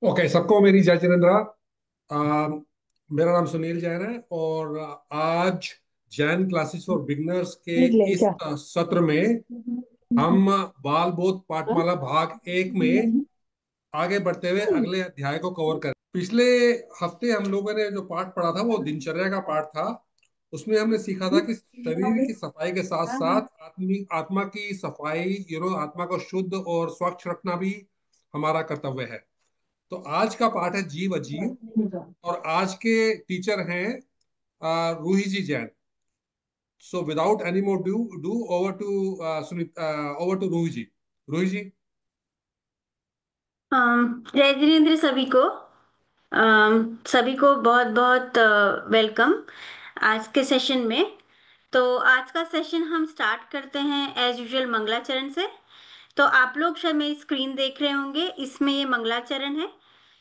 Okay, सबको मेरी जय जिनेन्द्रा। आ, मेरा नाम सुनील जैन है और आज जैन क्लासेस फॉर बिगनर्स के निकले इस क्या? सत्र में हम बाल बोध हाँ? पाठमाला भाग एक में आगे बढ़ते हुए अगले अध्याय को कवर करें। पिछले हफ्ते हम लोगों ने जो पाठ पढ़ा था वो दिनचर्या का पाठ था। उसमें हमने सीखा था कि शरीर की सफाई के साथ साथ आत्मा की सफाई, आत्मा को शुद्ध और स्वच्छ रखना भी हमारा कर्तव्य है। तो आज का पाठ है जीव अजीव, और आज के टीचर हैं Roohi ji Jain. So without any more do do over to Suneet, over to Roohi ji. Roohi ji. जय जिनेन्द्र सभी को। सभी को बहुत बहुत वेलकम आज के सेशन में। तो आज का सेशन हम स्टार्ट करते हैं एज यूजुअल मंगलाचरण से। तो आप लोग शायद मेरी स्क्रीन देख रहे होंगे, इसमें ये मंगलाचरण है।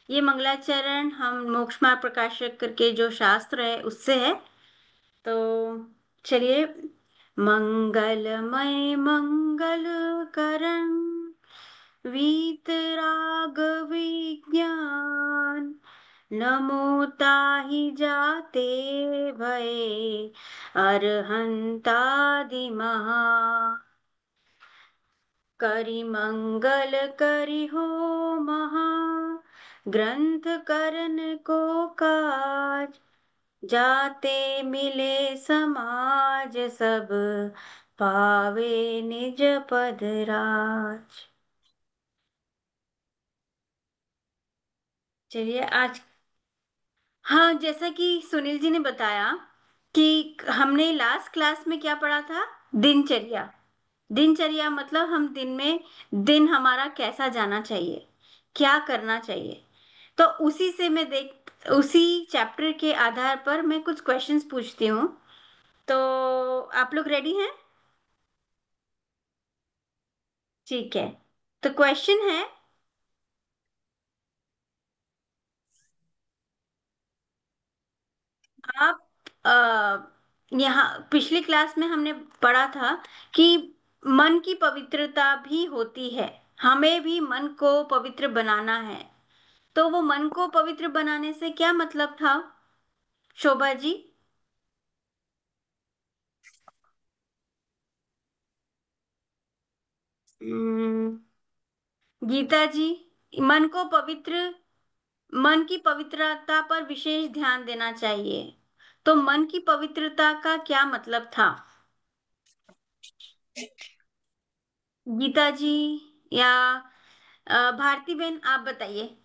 ये मंगलाचरण हम मोक्ष मार्ग प्रकाशक करके जो शास्त्र है उससे है। तो चलिए। मंगलमय मंगल करण वीतराग विज्ञान नमो ताहि जाते भये अरहंतादि महा करि मंगल करि हो महा ग्रंथ करन को काज जाते मिले समाज सब पावे निज पद राज। चलिए आज। हाँ, जैसा कि सुनील जी ने बताया कि हमने लास्ट क्लास में क्या पढ़ा था। दिनचर्या। दिनचर्या मतलब हम दिन में दिन हमारा कैसा जाना चाहिए, क्या करना चाहिए। तो उसी से मैं देख उसी चैप्टर के आधार पर मैं कुछ क्वेश्चंस पूछती हूँ। तो आप लोग रेडी हैं? ठीक है। तो क्वेश्चन है, आप यहाँ पिछली क्लास में हमने पढ़ा था कि मन की पवित्रता भी होती है, हमें भी मन को पवित्र बनाना है। तो वो मन को पवित्र बनाने से क्या मतलब था, शोभा जी? हम्म, गीता जी, मन को पवित्र मन की पवित्रता पर विशेष ध्यान देना चाहिए। तो मन की पवित्रता का क्या मतलब था, गीता जी या भारती बहन, आप बताइए।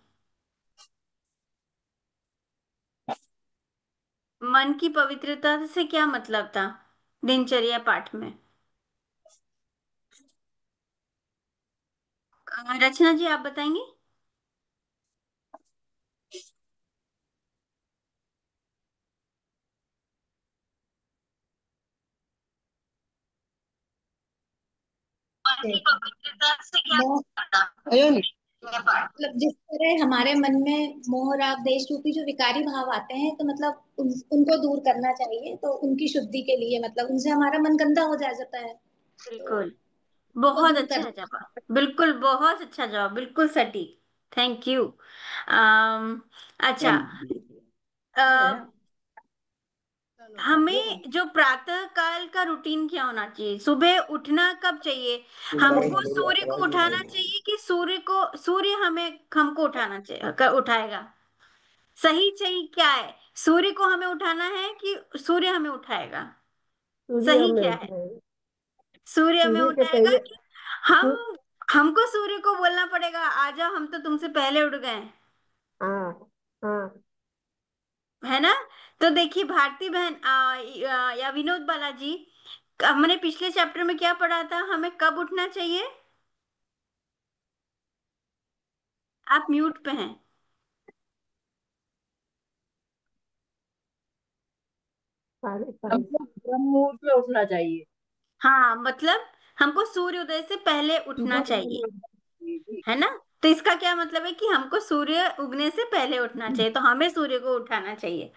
मन की पवित्रता से क्या मतलब था दिनचर्या पाठ में? रचना जी, आप बताएंगे। मन की पवित्रता से क्या मोह था अयन दिनचर्या पाठ में? मतलब जिस तरह हमारे मन में मोह राग देश रूपी जो विकारी भाव आते हैं तो मतलब उनको दूर करना चाहिए, तो उनकी शुद्धि के लिए मतलब उनसे हमारा मन गंदा हो जा जाता है, तो बिल्कुल। उनको बहुत दूर अच्छा करना। जवाब, बिल्कुल बहुत अच्छा जवाब, बिल्कुल सटीक। Thank you. अच्छा। अ, हमें जो प्रातः काल का रूटीन क्या होना चाहिए, सुबह उठना कब चाहिए? हमको सूर्य को उठाना चाहिए कि सूर्य हमें हमको उठाना चाहिए, उठाएगा? सही सही क्या है, सूर्य को हमें उठाना है कि सूर्य हमें उठाएगा? सूर्य सही हमें क्या है? उठाए। सूर्य हमें सूर्य के उठाएगा पहले कि हम सू, हमको सूर्य को बोलना पड़ेगा आ जाओ, हम तो तुमसे पहले उठ गए, हाँ हाँ। है ना? तो देखिए भारती बहन, या विनोद बालाजी, हमने पिछले चैप्टर में क्या पढ़ा था, हमें कब उठना चाहिए? आप म्यूट पे हैं। हमको ब्रह्म मुहूर्त में उठना चाहिए। हाँ, मतलब हमको सूर्योदय से पहले उठना सुबह चाहिए, सुबह उठना चाहिए जी। है ना? तो इसका क्या मतलब है कि हमको सूर्य उगने से पहले उठना चाहिए, तो हमें सूर्य को उठाना चाहिए।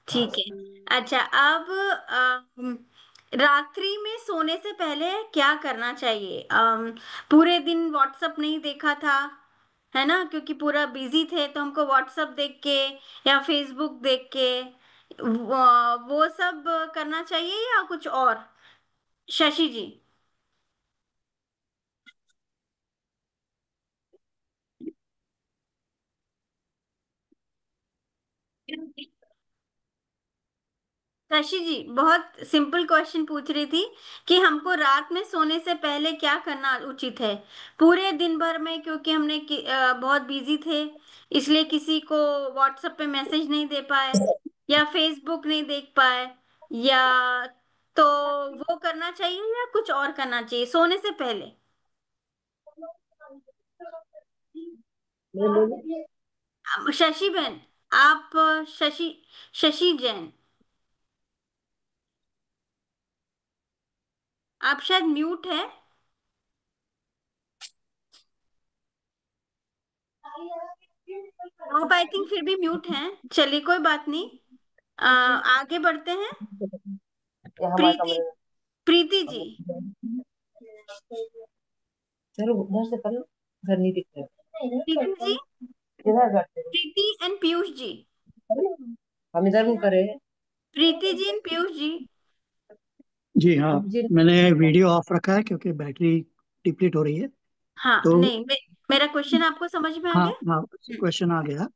ठीक है। अच्छा, अब रात्रि में सोने से पहले क्या करना चाहिए? पूरे दिन व्हाट्सएप नहीं देखा था, है ना, क्योंकि पूरा बिजी थे तो हमको व्हाट्सएप देख के या फेसबुक देख के वो सब करना चाहिए या कुछ और? शशि जी। शशि जी, बहुत सिंपल क्वेश्चन पूछ रही थी कि हमको रात में सोने से पहले क्या करना उचित है पूरे दिन भर में, क्योंकि हमने बहुत बिजी थे, इसलिए किसी को व्हाट्सएप पे मैसेज नहीं दे पाए या फेसबुक नहीं देख पाए, या तो वो करना चाहिए या कुछ और करना चाहिए सोने से पहले? शशि बहन, आप शशि शशि जैन, आप शायद म्यूट है। आप आई थिंक फिर भी म्यूट हैं। चलिए कोई बात नहीं, आगे बढ़ते हैं। ये हमारे प्रीति, कमरे में। प्रीति जी। चलो उधर से कर लो, उधर नहीं दिख रहा। प्रीति जी, इधर करते हैं। प्रीति एंड पीयूष जी। हम इधर में करे। प्रीति जी एंड पीयूष जी। जी हाँ, जी मैंने वीडियो ऑफ रखा है क्योंकि बैटरी डिप्लीट हो रही है। हाँ, तो नहीं मेरा क्वेश्चन आपको समझ में आ हाँ गया? हाँ, क्वेश्चन आ गया।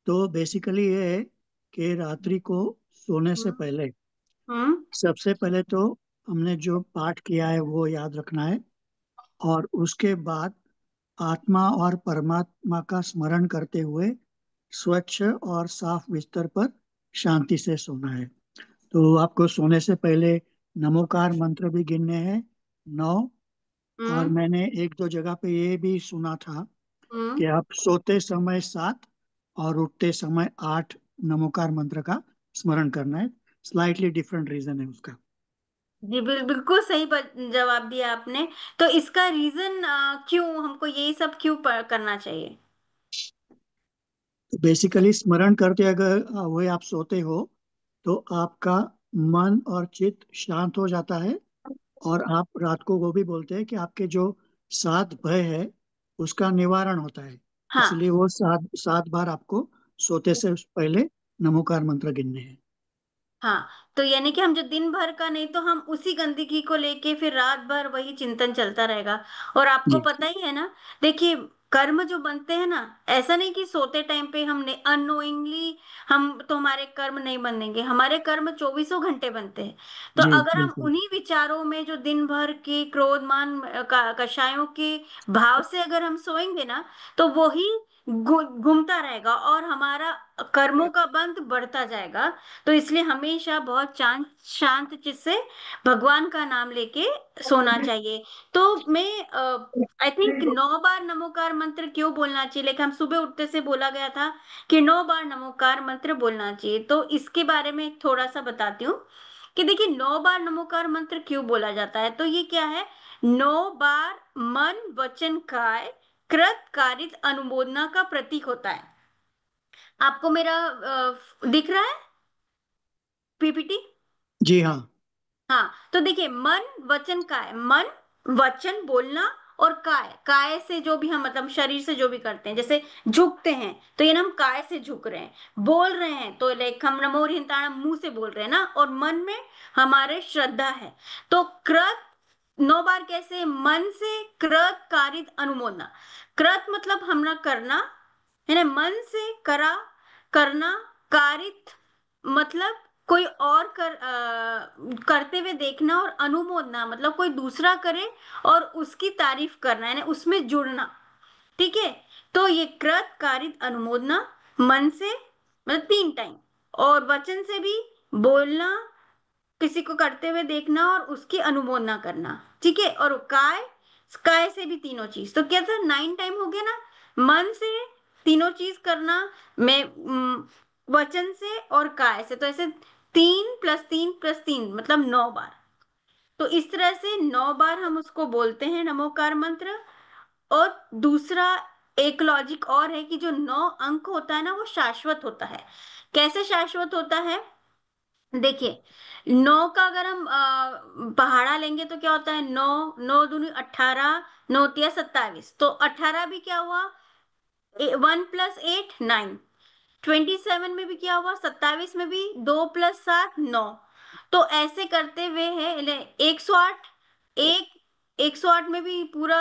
तो बेसिकली ये है कि रात्रि को सोने से हम्म। पहले हम्म। सबसे पहले तो हमने जो पाठ किया है वो याद रखना है, और उसके बाद आत्मा और परमात्मा का स्मरण करते हुए स्वच्छ और साफ बिस्तर पर शांति से सोना है। तो आपको सोने से पहले नमोकार मंत्र भी गिनने हैं, 9। और हम्म। मैंने एक दो जगह पे ये भी सुना था हम्म। कि आप सोते समय 7 और उठते समय 8 नमोकार मंत्र का स्मरण करना है। स्लाइटली डिफरेंट रीजन है उसका। जी, बिल्कुल सही जवाब दिया आपने। तो इसका रीजन क्यों हमको यही सब क्यों करना चाहिए? तो बेसिकली स्मरण करते अगर वही आप सोते हो तो आपका मन और चित्त शांत हो जाता है, और आप रात को वो भी बोलते हैं कि आपके जो 7 भय है उसका निवारण होता है। हाँ। इसलिए वो 7 7 बार आपको सोते से पहले नमोकार मंत्र गिनने हैं। हाँ, तो यानी कि हम जो दिन भर का नहीं तो हम उसी गंदगी को लेके फिर रात भर वही चिंतन चलता रहेगा। और आपको जी पता ही है ना, देखिए, कर्म जो बनते हैं ना, ऐसा नहीं कि सोते टाइम पे हमने अननोइंगली, हम तो हमारे कर्म नहीं बनेंगे, हमारे कर्म चौबीसों घंटे बनते हैं। तो जी अगर हम बिल्कुल। उन्हीं विचारों में जो दिन भर के क्रोधमान कषायों के भाव से अगर हम सोएंगे ना, तो वही घूमता रहेगा और हमारा कर्मों का बंध बढ़ता जाएगा। तो इसलिए हमेशा बहुत शांत शांत चित्त से भगवान का नाम लेके सोना चाहिए। तो मैं आई थिंक 9 बार नमोकार मंत्र क्यों बोलना चाहिए, लेकिन हम सुबह उठते से बोला गया था कि 9 बार नमोकार मंत्र बोलना चाहिए, तो इसके बारे में थोड़ा सा बताती हूँ कि देखिए 9 बार नमोकार मंत्र क्यों बोला जाता है। तो ये क्या है, 9 बार मन वचन काय कृत कारित अनुमोदना का प्रतीक होता है। आपको मेरा दिख रहा है पीपीटी? जी हाँ। हाँ, तो देखिए मन वचन काय, मन वचन बोलना, और काय, काय से जो भी हम मतलब शरीर से जो भी करते हैं, जैसे झुकते हैं तो ये ना हम काय से झुक रहे हैं, बोल रहे हैं तो लाइक हम नमो हिंताणम मुंह से बोल रहे हैं ना, और मन में हमारे श्रद्धा है। तो कृत 9 बार कैसे, मन से कृत कारित अनुमोदना। कृत मतलब हमरा करना है ना, मन से करा करना, कारित मतलब कोई और करते हुए देखना, और अनुमोदना मतलब कोई दूसरा करे और उसकी तारीफ करना, यानी उसमें जुड़ना। ठीक है, तो ये कृत कारित अनुमोदना मन से मतलब 3 टाइम, और वचन से भी बोलना, किसी को करते हुए देखना और उसकी अनुमोदना करना। ठीक है, और काय, काय से भी तीनों चीज, तो क्या था 9 टाइम हो गया ना, मन से तीनों चीज करना, मैं वचन से और काय से, तो ऐसे 3 + 3 + 3 मतलब 9 बार। तो इस तरह से 9 बार हम उसको बोलते हैं नमोकार मंत्र। और दूसरा एक लॉजिक और है कि जो 9 अंक होता है ना वो शाश्वत होता है। कैसे शाश्वत होता है, देखिए, 9 का अगर हम पहाड़ा लेंगे तो क्या होता है, 9 9 दूनी 18, 9 तिया 27, तो 18 भी क्या हुआ, 1 + 8 9, 27 में भी क्या हुआ, 27 में भी 2 + 7 9। तो ऐसे करते हुए है 108, एक 108 में भी पूरा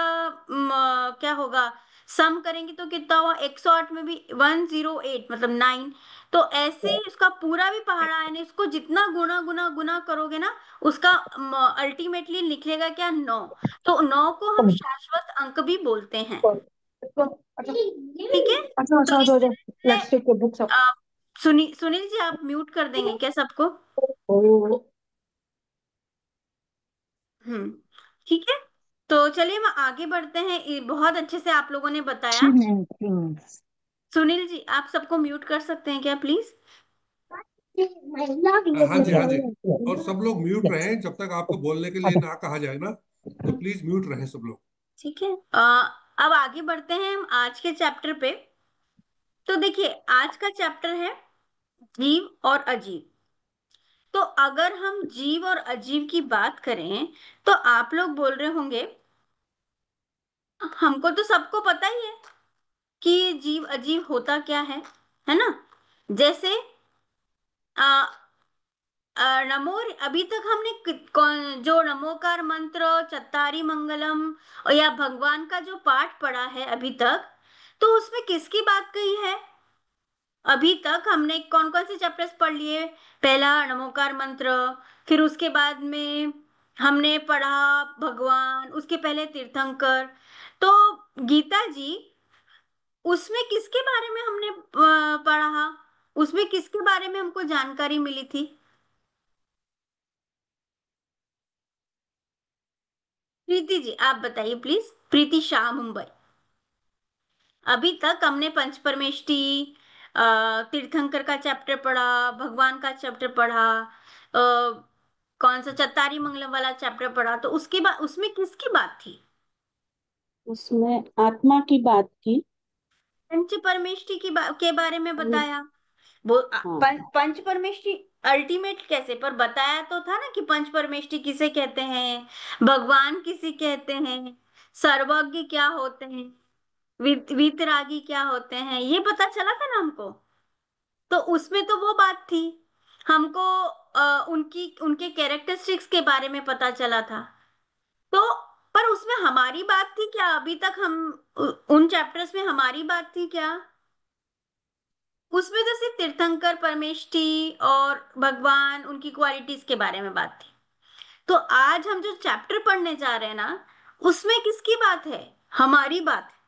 क्या होगा, सम करेंगे तो कितना हुआ, 108 में भी 108 मतलब 9। तो ऐसे इसका पूरा भी पहाड़ा है ना, इसको जितना गुना गुना गुना करोगे ना, उसका अल्टीमेटली निकलेगा क्या, 9। तो 9 को हम शाश्वत अंक भी बोलते हैं। अच्छा ठीक है, अच्छा तो अच्छा इस अच्छा, तरह let's take your books up. से सुनील जी आप म्यूट कर देंगे क्या सबको? ओ हम्म, ठीक है। तो चलिए हम आगे बढ़ते हैं, बहुत अच्छे से आप लोगों ने बताया। सुनील जी आप सबको म्यूट कर सकते हैं क्या प्लीज? हाँ जी, हाँ जी। और सब लोग म्यूट रहें जब तक आपको बोलने के लिए ना कहा जाए ना, तो प्लीज म्यूट रहें सब लोग। ठीक है, अब आगे बढ़ते हैं हम आज के चैप्टर पे। तो देखिए आज का चैप्टर है जीव और अजीव। तो अगर हम जीव और अजीव की बात करें तो आप लोग बोल रहे होंगे हमको तो सबको पता ही है कि जीव अजीव होता क्या है ना। जैसे आ, नमो, अभी तक हमने जो नमोकार मंत्र, चत्तारी मंगलम और या भगवान का जो पाठ पढ़ा है अभी तक, तो उसमें किसकी बात कही है? अभी तक हमने कौन कौन से चैप्टर्स पढ़ लिए? पहला नमोकार मंत्र, फिर उसके बाद में हमने पढ़ा भगवान, उसके पहले तीर्थंकर। तो गीता जी, उसमें किसके बारे में हमने पढ़ा, उसमें किसके बारे में हमको जानकारी मिली थी? प्रीति जी आप बताइए प्लीज, प्रीति शाह मुंबई। अभी तक हमने पंच परमेष्टि, तीर्थंकर का चैप्टर पढ़ा, भगवान का चैप्टर पढ़ा, कौन सा चत्तारी मंगलम वाला चैप्टर पढ़ा, तो उसके बाद उसमें किसकी बात थी? उसमें आत्मा की बात की। पंच परमेष्टि के बारे में बताया। वो हाँ पंच परमेष्टि अल्टीमेट कैसे, पर बताया तो था ना कि पंच परमेष्टि किसे कहते हैं, भगवान किसे कहते हैं, सर्वज्ञ क्या होते हैं, वीतरागी क्या होते हैं, ये पता चला था ना हमको। तो उसमें तो वो बात थी, हमको उनकी उनके कैरेक्टरिस्टिक्स के बारे में पता चला था। तो पर उसमें हमारी बात थी क्या? अभी तक हम उन चैप्टर्स में हमारी बात थी क्या? उसमें तो सिर्फ तीर्थंकर, परमेष्टि और भगवान, उनकी क्वालिटीज के बारे में बात थी। तो आज हम जो चैप्टर पढ़ने जा रहे हैं ना, उसमें किसकी बात है? हमारी बात है।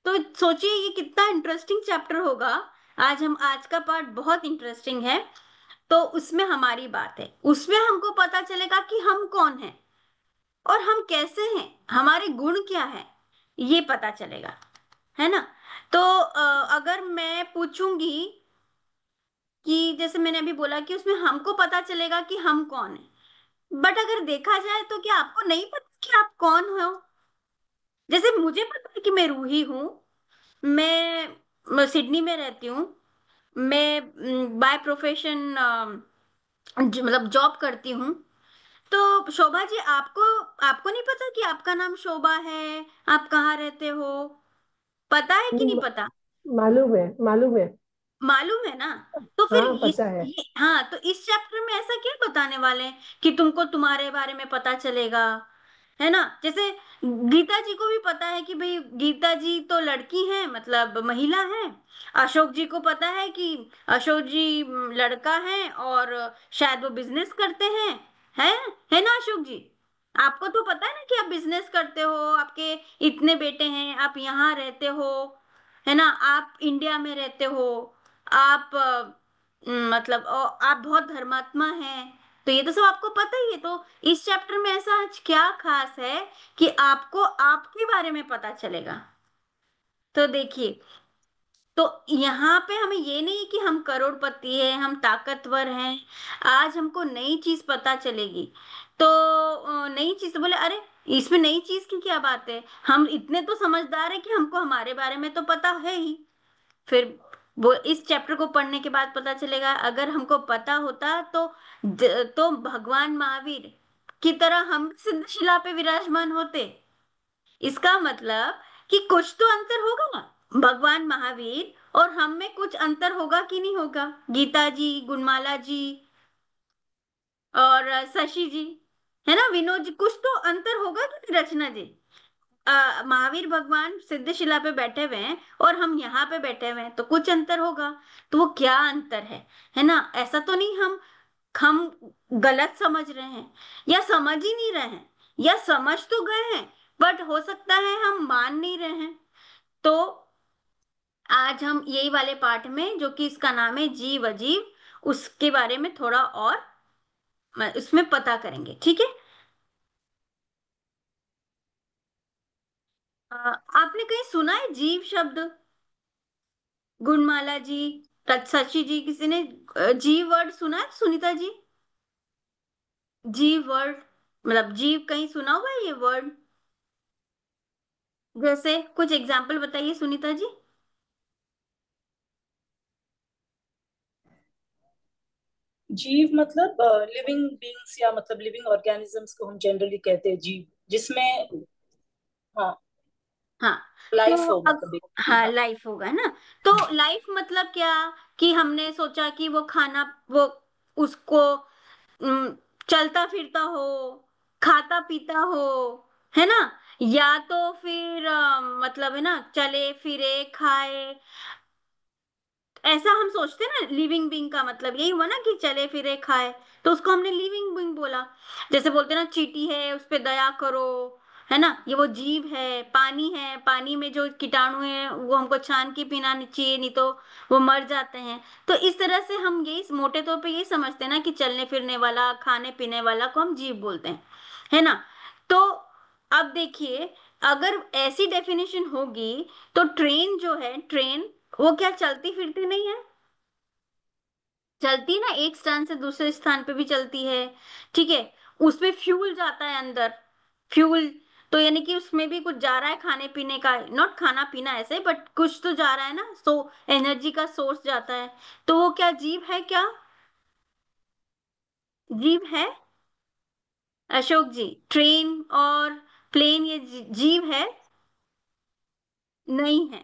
तो सोचिए ये कितना इंटरेस्टिंग चैप्टर होगा। आज का पार्ट बहुत इंटरेस्टिंग है। तो उसमें हमारी बात है, उसमें हमको पता चलेगा कि हम कौन हैं और हम कैसे हैं, हमारे गुण क्या है, ये पता चलेगा, है ना। तो अगर मैं पूछूंगी कि जैसे मैंने अभी बोला कि उसमें हमको पता चलेगा कि हम कौन है, बट अगर देखा जाए तो क्या आपको नहीं पता कि आप कौन हो? जैसे मुझे पता है कि मैं रूही हूँ, मैं सिडनी में रहती हूँ, मैं बाय प्रोफेशन मतलब जॉब करती हूँ। तो शोभा जी आपको आपको नहीं पता कि आपका नाम शोभा है, आप कहाँ रहते हो? पता है कि नहीं म- पता? मालूम है, मालूम है। मालूम है ना। तो फिर हाँ इस पता है। ये हाँ, तो इस चैप्टर में ऐसा क्या बताने वाले हैं कि तुमको तुम्हारे बारे में पता चलेगा, है ना। जैसे गीता जी को भी पता है कि भाई गीता जी तो लड़की हैं, मतलब महिला हैं। अशोक जी को पता है कि अशोक जी लड़का है और शायद वो बिजनेस करते हैं, है है ना अशोक जी? आपको तो पता है ना कि आप बिजनेस करते हो, आपके इतने बेटे हैं, आप यहाँ रहते हो, है ना, आप इंडिया में रहते हो, आप मतलब आप बहुत धर्मात्मा हैं। तो ये तो सब आपको पता ही है। तो इस चैप्टर में ऐसा आज क्या खास है कि आपको आपके बारे में पता चलेगा? तो देखिए, तो यहाँ पे हमें ये नहीं कि हम करोड़पति हैं, हम ताकतवर हैं। आज हमको नई चीज पता चलेगी। तो नई चीज तो बोले अरे इसमें नई चीज की क्या बात है, हम इतने तो समझदार हैं कि हमको हमारे बारे में तो पता है ही। फिर वो इस चैप्टर को पढ़ने के बाद पता चलेगा, अगर हमको पता होता तो तो भगवान महावीर की तरह हम सिद्धशिला पे विराजमान होते। इसका मतलब कि कुछ तो अंतर होगा ना। भगवान महावीर और हम में कुछ अंतर होगा कि नहीं होगा? गीता जी, गुणमाला जी और शशि जी, है ना, विनोद जी, कुछ तो अंतर होगा कि नहीं रचना जी? महावीर भगवान सिद्धशिला पे बैठे हुए हैं और हम यहाँ पे बैठे हुए हैं, तो कुछ अंतर होगा। तो वो क्या अंतर है ना? ऐसा तो नहीं हम गलत समझ रहे हैं या समझ ही नहीं रहे हैं, या समझ तो गए हैं बट हो सकता है हम मान नहीं रहे हैं। तो आज हम यही वाले पार्ट में, जो कि इसका नाम है जीव अजीव, उसके बारे में थोड़ा और उसमें पता करेंगे, ठीक है? आपने कहीं सुना है जीव शब्द? गुणमाला जी, शशि जी, किसी ने जीव वर्ड सुना है? सुनीता जी, जीव वर्ड मतलब जीव कहीं सुना हुआ है ये वर्ड? जैसे कुछ एग्जाम्पल बताइए सुनीता जी। जीव मतलब लिविंग बींग्स, या मतलब लिविंग ऑर्गेनिजम्स को हम जनरली कहते हैं जीव, जिसमें हाँ हाँ, तो लाइफ हो, अब मतलब basically, हाँ हाँ। लाइफ होगा ना। तो लाइफ मतलब क्या? कि हमने सोचा कि वो खाना, वो उसको उम, चलता फिरता हो, खाता पीता हो, है ना? या तो फिर मतलब है ना, चले फिरे खाए, ऐसा हम सोचते हैं ना। लिविंग बींग का मतलब यही हुआ ना कि चले फिरे खाए, तो उसको हमने लिविंग बींग बोला। जैसे बोलते हैं ना, चींटी है उस पे दया करो, है ना, ये वो जीव है, पानी में जो कीटाणु है वो हमको छान के पीना नहीं चाहिए, नहीं तो वो मर जाते हैं। तो इस तरह से हम यही मोटे तौर पे यही समझते हैं ना कि चलने फिरने वाला, खाने पीने वाला को हम जीव बोलते हैं, है ना? तो अब देखिए, अगर ऐसी डेफिनेशन होगी तो ट्रेन जो है, ट्रेन वो क्या चलती फिरती नहीं है? चलती है ना, एक स्थान से दूसरे स्थान पे भी चलती है, ठीक है? उसमें फ्यूल जाता है अंदर, फ्यूल, तो यानी कि उसमें भी कुछ जा रहा है खाने पीने का, नॉट खाना पीना ऐसे, बट कुछ तो जा रहा है ना, सो एनर्जी का सोर्स जाता है। तो वो क्या जीव है क्या? जीव है अशोक जी? ट्रेन और प्लेन ये जीव है? नहीं है,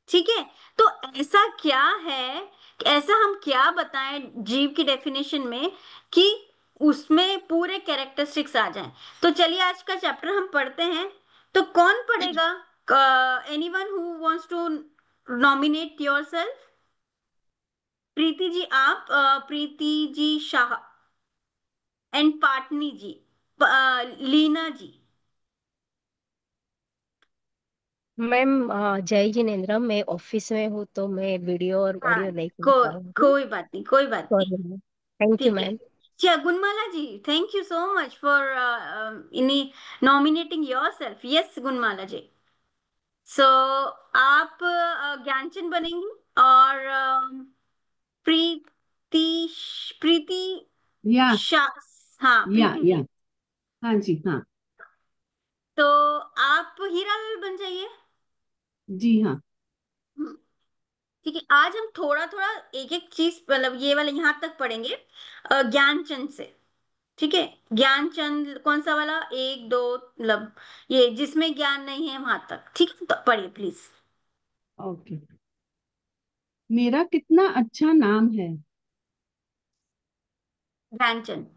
ठीक है? तो ऐसा क्या है, ऐसा हम क्या बताएं जीव की डेफिनेशन में कि उसमें पूरे कैरेक्टरिस्टिक्स आ जाएं? तो चलिए आज का चैप्टर हम पढ़ते हैं। तो कौन पढ़ेगा? Anyone who wants to nominate yourself? Preeti ji आप, प्रीति जी शाह एंड पाटनी जी, लीना जी। मैम जय जिनेन्द्र, मैं ऑफिस में हूँ तो मैं वीडियो और हाँ, ऑडियो नहीं कर पाऊंगी। कोई बात नहीं, कोई बात नहीं, सॉरी मैम। थैंक यू ठीक है। मैम। क्या Gunmala ji, thank you so much for in nominating yourself. Yes Gunmala ji. So आप ज्ञानचंद बनेंगी और प्रीति, प्रीति या शाह, हाँ प्रीति या जी। हाँ जी, हाँ तो आप हीरालाल बन जाइए। जी, हाँ हम्म, ठीक है। आज हम थोड़ा थोड़ा एक एक चीज, मतलब ये वाले यहाँ तक पढ़ेंगे ज्ञानचंद से, ठीक है? ज्ञानचंद कौन सा वाला, एक दो, मतलब ये जिसमें ज्ञान नहीं है वहां तक, ठीक है? तो पढ़िए प्लीज। ओके। मेरा कितना अच्छा नाम है। ध्यानचंद।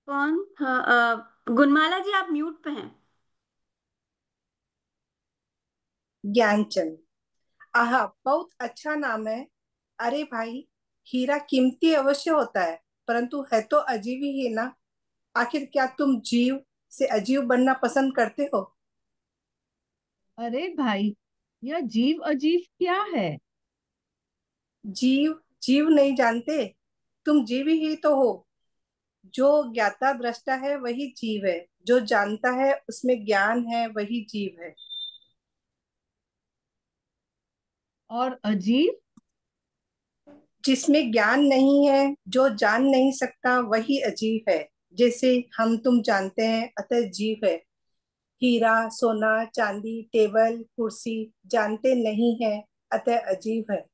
कौन? हाँ, गुणमाला जी आप म्यूट पे हैं। ज्ञानचंद। आहा, बहुत अच्छा नाम है। अरे भाई, हीरा कीमती अवश्य होता है, परंतु है तो अजीब ही ना। आखिर क्या तुम जीव से अजीब बनना पसंद करते हो? अरे भाई, यह जीव अजीब क्या है? जीव जीव नहीं जानते? तुम जीव ही तो हो। जो ज्ञाता दृष्टा है वही जीव है, जो जानता है उसमें ज्ञान है वही जीव है। और अजीब? जिसमें ज्ञान नहीं है, जो जान नहीं सकता वही अजीब है। जैसे हम तुम जानते हैं अतः जीव है। हीरा सोना चांदी टेबल कुर्सी जानते नहीं है, अतः अजीब है।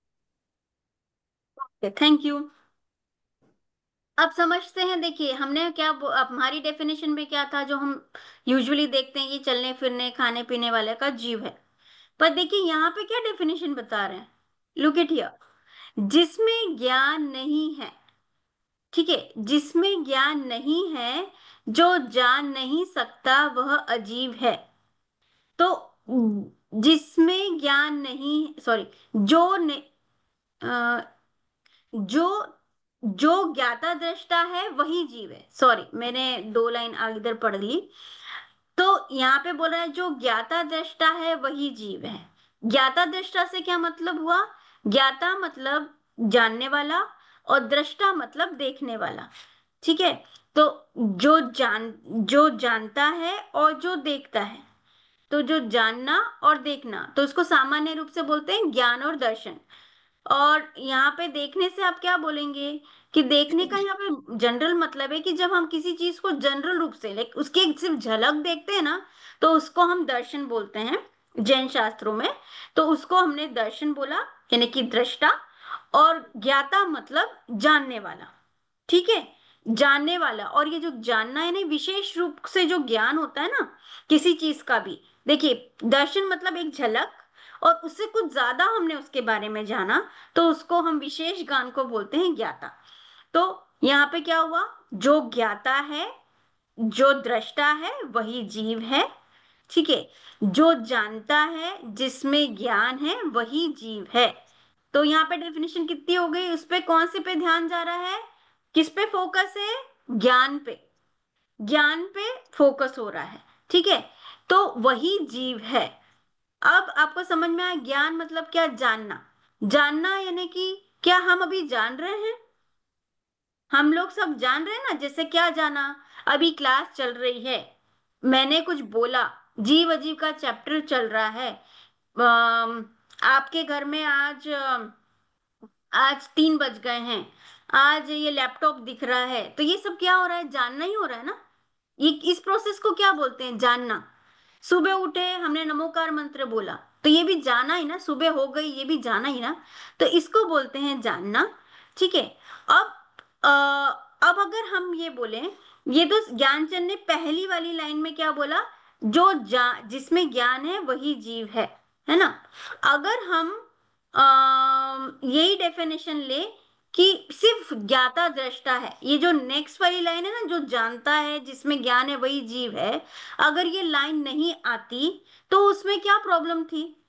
Thank you. अब समझते हैं। देखिए हमने क्या अब हमारी डेफिनेशन में क्या था, जो हम यूजुअली देखते हैं, ये चलने फिरने खाने पीने वाले का जीव है। पर देखिए यहाँ पे क्या डेफिनेशन बता रहे हैं, लुक इट हियर। जिसमें ज्ञान नहीं है, ठीक है, जिसमें ज्ञान नहीं है, जो जान नहीं सकता वह अजीब है। तो जिसमें ज्ञान नहीं, सॉरी, जो ने, अ, जो जो ज्ञाता दृष्टा है वही जीव है। सॉरी, मैंने दो लाइन आगे इधर पढ़ ली। तो यहाँ पे बोल रहा है जो ज्ञाता दृष्टा है वही जीव है। ज्ञाता दृष्टा से क्या मतलब हुआ? ज्ञाता मतलब जानने वाला, और दृष्टा मतलब देखने वाला। ठीक है। तो जो जानता है और जो देखता है, तो जो जानना और देखना, तो उसको सामान्य रूप से बोलते हैं ज्ञान और दर्शन। और यहाँ पे देखने से आप क्या बोलेंगे कि देखने का यहाँ पे जनरल मतलब है कि जब हम किसी चीज को जनरल रूप से, लाइक उसकी एक सिर्फ झलक देखते हैं ना, तो उसको हम दर्शन बोलते हैं जैन शास्त्रों में। तो उसको हमने दर्शन बोला, यानी कि दृष्टा। और ज्ञाता मतलब जानने वाला। ठीक है, जानने वाला। और ये जो जानना है ना, विशेष रूप से जो ज्ञान होता है ना किसी चीज का भी, देखिए दर्शन मतलब एक झलक, और उससे कुछ ज्यादा हमने उसके बारे में जाना, तो उसको हम विशेष ज्ञान को बोलते हैं ज्ञाता। तो यहाँ पे क्या हुआ? जो ज्ञाता है, जो दृष्टा है वही जीव है। ठीक है। जो जानता है, जिसमें ज्ञान है वही जीव है। तो यहाँ पे डेफिनेशन कितनी हो गई? उस पे कौन से पे ध्यान जा रहा है? किस पे फोकस है? ज्ञान पे। ज्ञान पे फोकस हो रहा है। ठीक है। तो वही जीव है। अब आपको समझ में आया ज्ञान मतलब क्या? जानना। जानना यानी कि क्या हम अभी जान रहे हैं? हम लोग सब जान रहे हैं ना। जैसे क्या जाना? अभी क्लास चल रही है, मैंने कुछ बोला, जीव अजीव का चैप्टर चल रहा है। आपके घर में आज 3 बज गए हैं, आज ये लैपटॉप दिख रहा है, तो ये सब क्या हो रहा है? जानना ही हो रहा है ना। ये इस प्रोसेस को क्या बोलते हैं? जानना। सुबह उठे, हमने नमोकार मंत्र बोला, तो ये भी जाना ही ना। सुबह हो गई, ये भी जाना ही ना। तो इसको बोलते हैं जानना। ठीक है। अब अ, अब अगर हम ये बोले, ये तो ज्ञानचंद ने पहली वाली लाइन में क्या बोला? जिसमें ज्ञान है वही जीव है ना। अगर हम यही डेफिनेशन ले कि सिर्फ ज्ञाता दृष्टा है, ये जो नेक्स्ट वाली लाइन है ना, जो जानता है जिसमें ज्ञान है वही जीव है, अगर ये लाइन नहीं आती तो उसमें क्या प्रॉब्लम थी?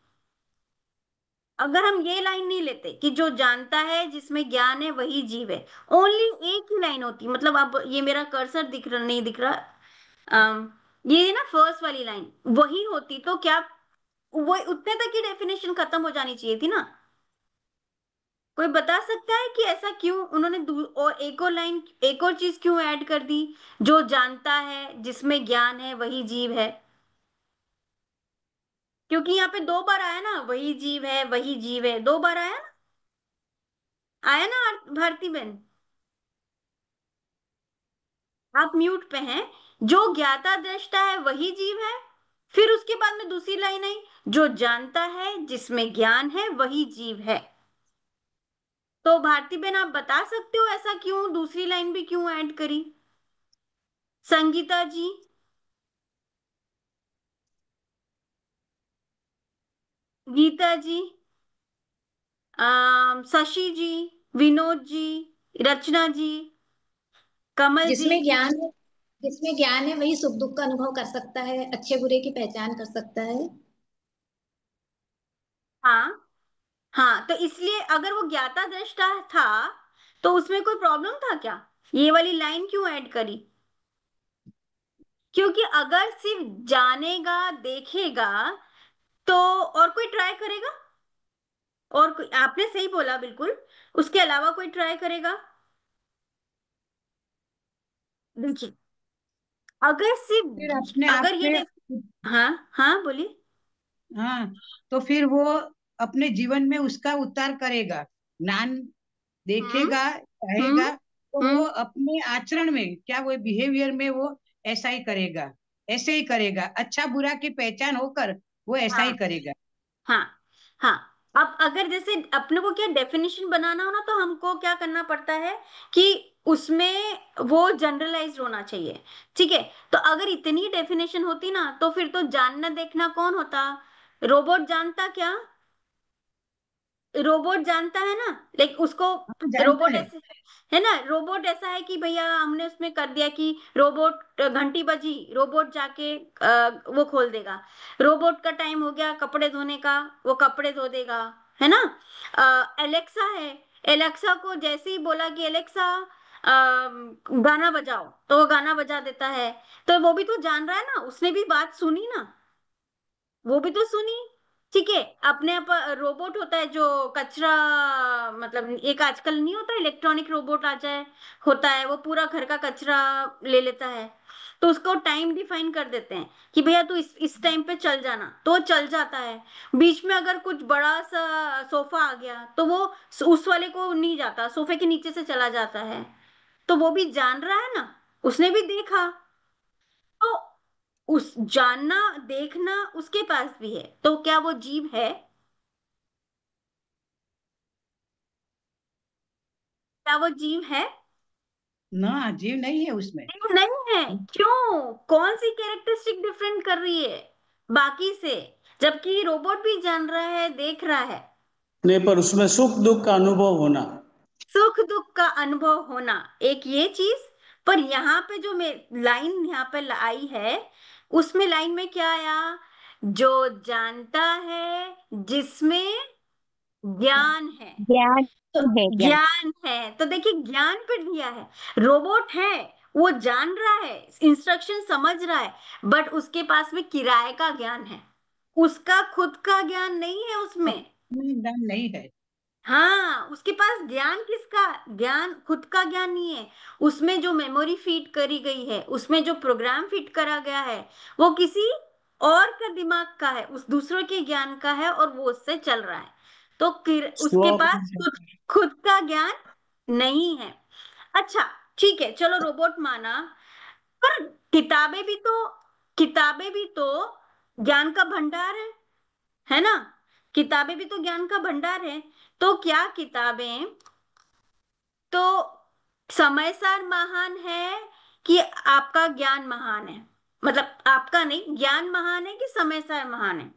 अगर हम ये लाइन नहीं लेते कि जो जानता है जिसमें ज्ञान है वही जीव है, ओनली एक ही लाइन होती, मतलब अब ये मेरा कर्सर दिख रहा नहीं दिख रहा, ये ना फर्स्ट वाली लाइन वही होती, तो क्या वो उतने तक की डेफिनेशन खत्म हो जानी चाहिए थी ना। कोई बता सकता है कि ऐसा क्यों उन्होंने और एक और लाइन, एक और चीज क्यों ऐड कर दी? जो जानता है जिसमें ज्ञान है वही जीव है। क्योंकि यहाँ पे 2 बार आया ना, वही जीव है वही जीव है, 2 बार आया ना। आया ना भारती बहन? आप म्यूट पे हैं। जो ज्ञाता दृष्टा है वही जीव है। फिर उसके बाद में दूसरी लाइन आई, जो जानता है जिसमें ज्ञान है वही जीव है। तो भारती बहन आप बता सकते हो ऐसा क्यों, दूसरी लाइन भी क्यों ऐड करी? संगीता जी, गीता जी, शशि जी, विनोद जी, रचना जी, कमल जी। जिसमें ज्ञान है, जिसमें ज्ञान है वही सुख दुख का अनुभव कर सकता है, अच्छे बुरे की पहचान कर सकता है। हाँ। हाँ, तो इसलिए अगर वो ज्ञाता दृष्टा था तो उसमें कोई प्रॉब्लम था क्या? ये वाली लाइन क्यों ऐड करी? क्योंकि अगर सिर्फ जानेगा देखेगा तो और कोई ट्राई करेगा? और कोई, आपने सही बोला बिल्कुल, उसके अलावा कोई ट्राई करेगा? देखिए, अगर फिर सिर्फ अपने आप अगर ये पे। हाँ हाँ बोलिए। हाँ, तो फिर वो अपने जीवन में उसका उतार करेगा, ज्ञान हम्म देखेगा, हम्म चाहेगा, तो वो हम्म अपने आचरण में क्या, वो बिहेवियर में वो ऐसा ही करेगा, ऐसे ही करेगा, अच्छा बुरा की पहचान होकर वो ऐसा ही हाँ करेगा। हाँ हाँ। अब अगर जैसे अपने को क्या डेफिनेशन बनाना हो ना, तो हमको क्या करना पड़ता है कि उसमें वो जनरलाइज्ड होना चाहिए। ठीक है, तो अगर इतनी डेफिनेशन होती ना तो फिर तो जानना देखना कौन होता? रोबोट जानता क्या? रोबोट जानता है ना, लाइक उसको हाँ, जानता रोबोट है। ऐसे है ना, रोबोट ऐसा है कि भैया हमने उसमें कर दिया कि रोबोट घंटी बजी, रोबोट जाके वो खोल देगा। रोबोट का टाइम हो गया कपड़े धोने का, वो कपड़े धो देगा, है ना। एलेक्सा है, एलेक्सा को जैसे ही बोला कि एलेक्सा गाना बजाओ तो वो गाना बजा देता है। तो वो भी तो जान रहा है ना, उसने भी बात सुनी ना, वो भी तो सुनी। ठीक है, अपने आप रोबोट होता है जो कचरा, मतलब एक आजकल नहीं होता इलेक्ट्रॉनिक रोबोट आ जाए, होता है वो पूरा घर का कचरा ले लेता है। तो उसको टाइम डिफाइन कर देते हैं कि भैया तू इस टाइम पे चल जाना, तो वो चल जाता है। बीच में अगर कुछ बड़ा सा सोफा आ गया तो वो उस वाले को नहीं जाता, सोफे के नीचे से चला जाता है। तो वो भी जान रहा है ना, उसने भी देखा। तो उस जानना देखना उसके पास भी है, तो क्या वो जीव है? क्या वो जीव है? ना, जीव नहीं है उसमें। जीव नहीं है। क्यों? कौन सी कैरेक्टरिस्टिक डिफरेंट कर रही है बाकी से, जबकि रोबोट भी जान रहा है, देख रहा है। नहीं, पर उसमें सुख दुख का अनुभव होना। सुख दुख का अनुभव होना एक ये चीज। पर यहाँ पे जो मैं लाइन यहाँ पे आई है, उसमें लाइन में क्या आया? जो जानता है, जिसमें ज्ञान है। ज्ञान तो है, ज्ञान। ज्ञान है, तो देखिए ज्ञान पे दिया है। रोबोट है, वो जान रहा है, इंस्ट्रक्शन समझ रहा है, बट उसके पास में किराए का ज्ञान है, उसका खुद का ज्ञान नहीं है उसमें। ज्ञान नहीं है। हाँ, उसके पास ज्ञान किसका? ज्ञान खुद का ज्ञान नहीं है। उसमें जो मेमोरी फीड करी गई है, उसमें जो प्रोग्राम फिट करा गया है, वो किसी और का दिमाग का है, उस दूसरे के ज्ञान का है, और वो उससे चल रहा है। तो स्व उसके पास खुद का ज्ञान नहीं है। अच्छा, ठीक है, चलो रोबोट माना। पर किताबें भी तो ज्ञान का भंडार है ना। किताबें भी तो ज्ञान का भंडार है। तो क्या किताबें तो समय सार महान है कि आपका ज्ञान महान है? मतलब आपका नहीं, ज्ञान महान है कि समय सार महान है?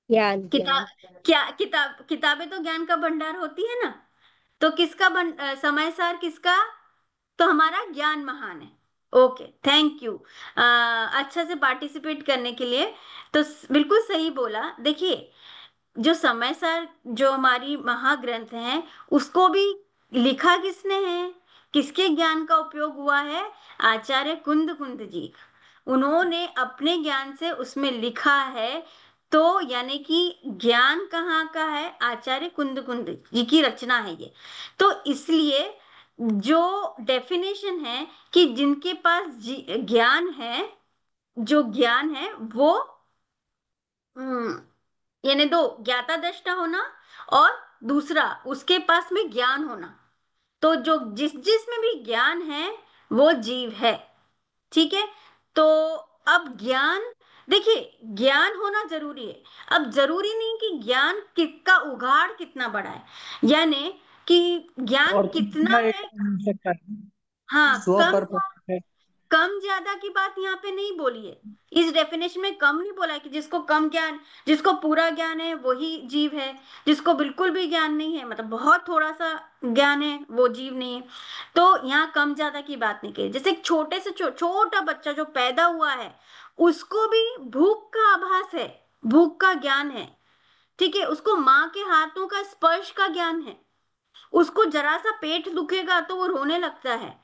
ज्ञान, ज्ञान। किताबें तो ज्ञान का भंडार होती है ना। तो किसका समय सार किसका? तो हमारा ज्ञान महान है। ओके, थैंक यू अच्छा से पार्टिसिपेट करने के लिए। तो बिल्कुल सही बोला। देखिए, जो समय सार जो हमारी महाग्रंथ है, उसको भी लिखा किसने है, किसके ज्ञान का उपयोग हुआ है? आचार्य कुंद कुंद जी, उन्होंने अपने ज्ञान से उसमें लिखा है। तो यानी कि ज्ञान कहाँ का है? आचार्य कुंद कुंद जी की रचना है ये। तो इसलिए जो डेफिनेशन है कि जिनके पास ज्ञान है, जो ज्ञान है वो यानी दो, ज्ञाता दृष्टा होना, और दूसरा उसके पास में ज्ञान होना। तो जो जिसमें भी ज्ञान है वो जीव है। ठीक है, तो अब ज्ञान, देखिए ज्ञान होना जरूरी है। अब जरूरी नहीं कि ज्ञान किसका उगाड़ कितना बड़ा है, यानी कि ज्ञान और कितना तीसरा एक है। मिल सकता है, हाँ, स्व कम पर है। कम ज्यादा की बात यहाँ पे नहीं बोली है। इस डेफिनेशन में कम नहीं बोला है कि जिसको कम ज्ञान, जिसको पूरा ज्ञान है वही जीव है, जिसको बिल्कुल भी ज्ञान नहीं है, मतलब बहुत थोड़ा सा ज्ञान है, वो जीव नहीं है। तो यहाँ कम ज्यादा की बात नहीं की। जैसे एक छोटे से छोटा बच्चा जो पैदा हुआ है, उसको भी भूख का आभास है, भूख का ज्ञान है। ठीक है, उसको माँ के हाथों का स्पर्श का ज्ञान है। उसको जरा सा पेट दुखेगा तो वो रोने लगता है।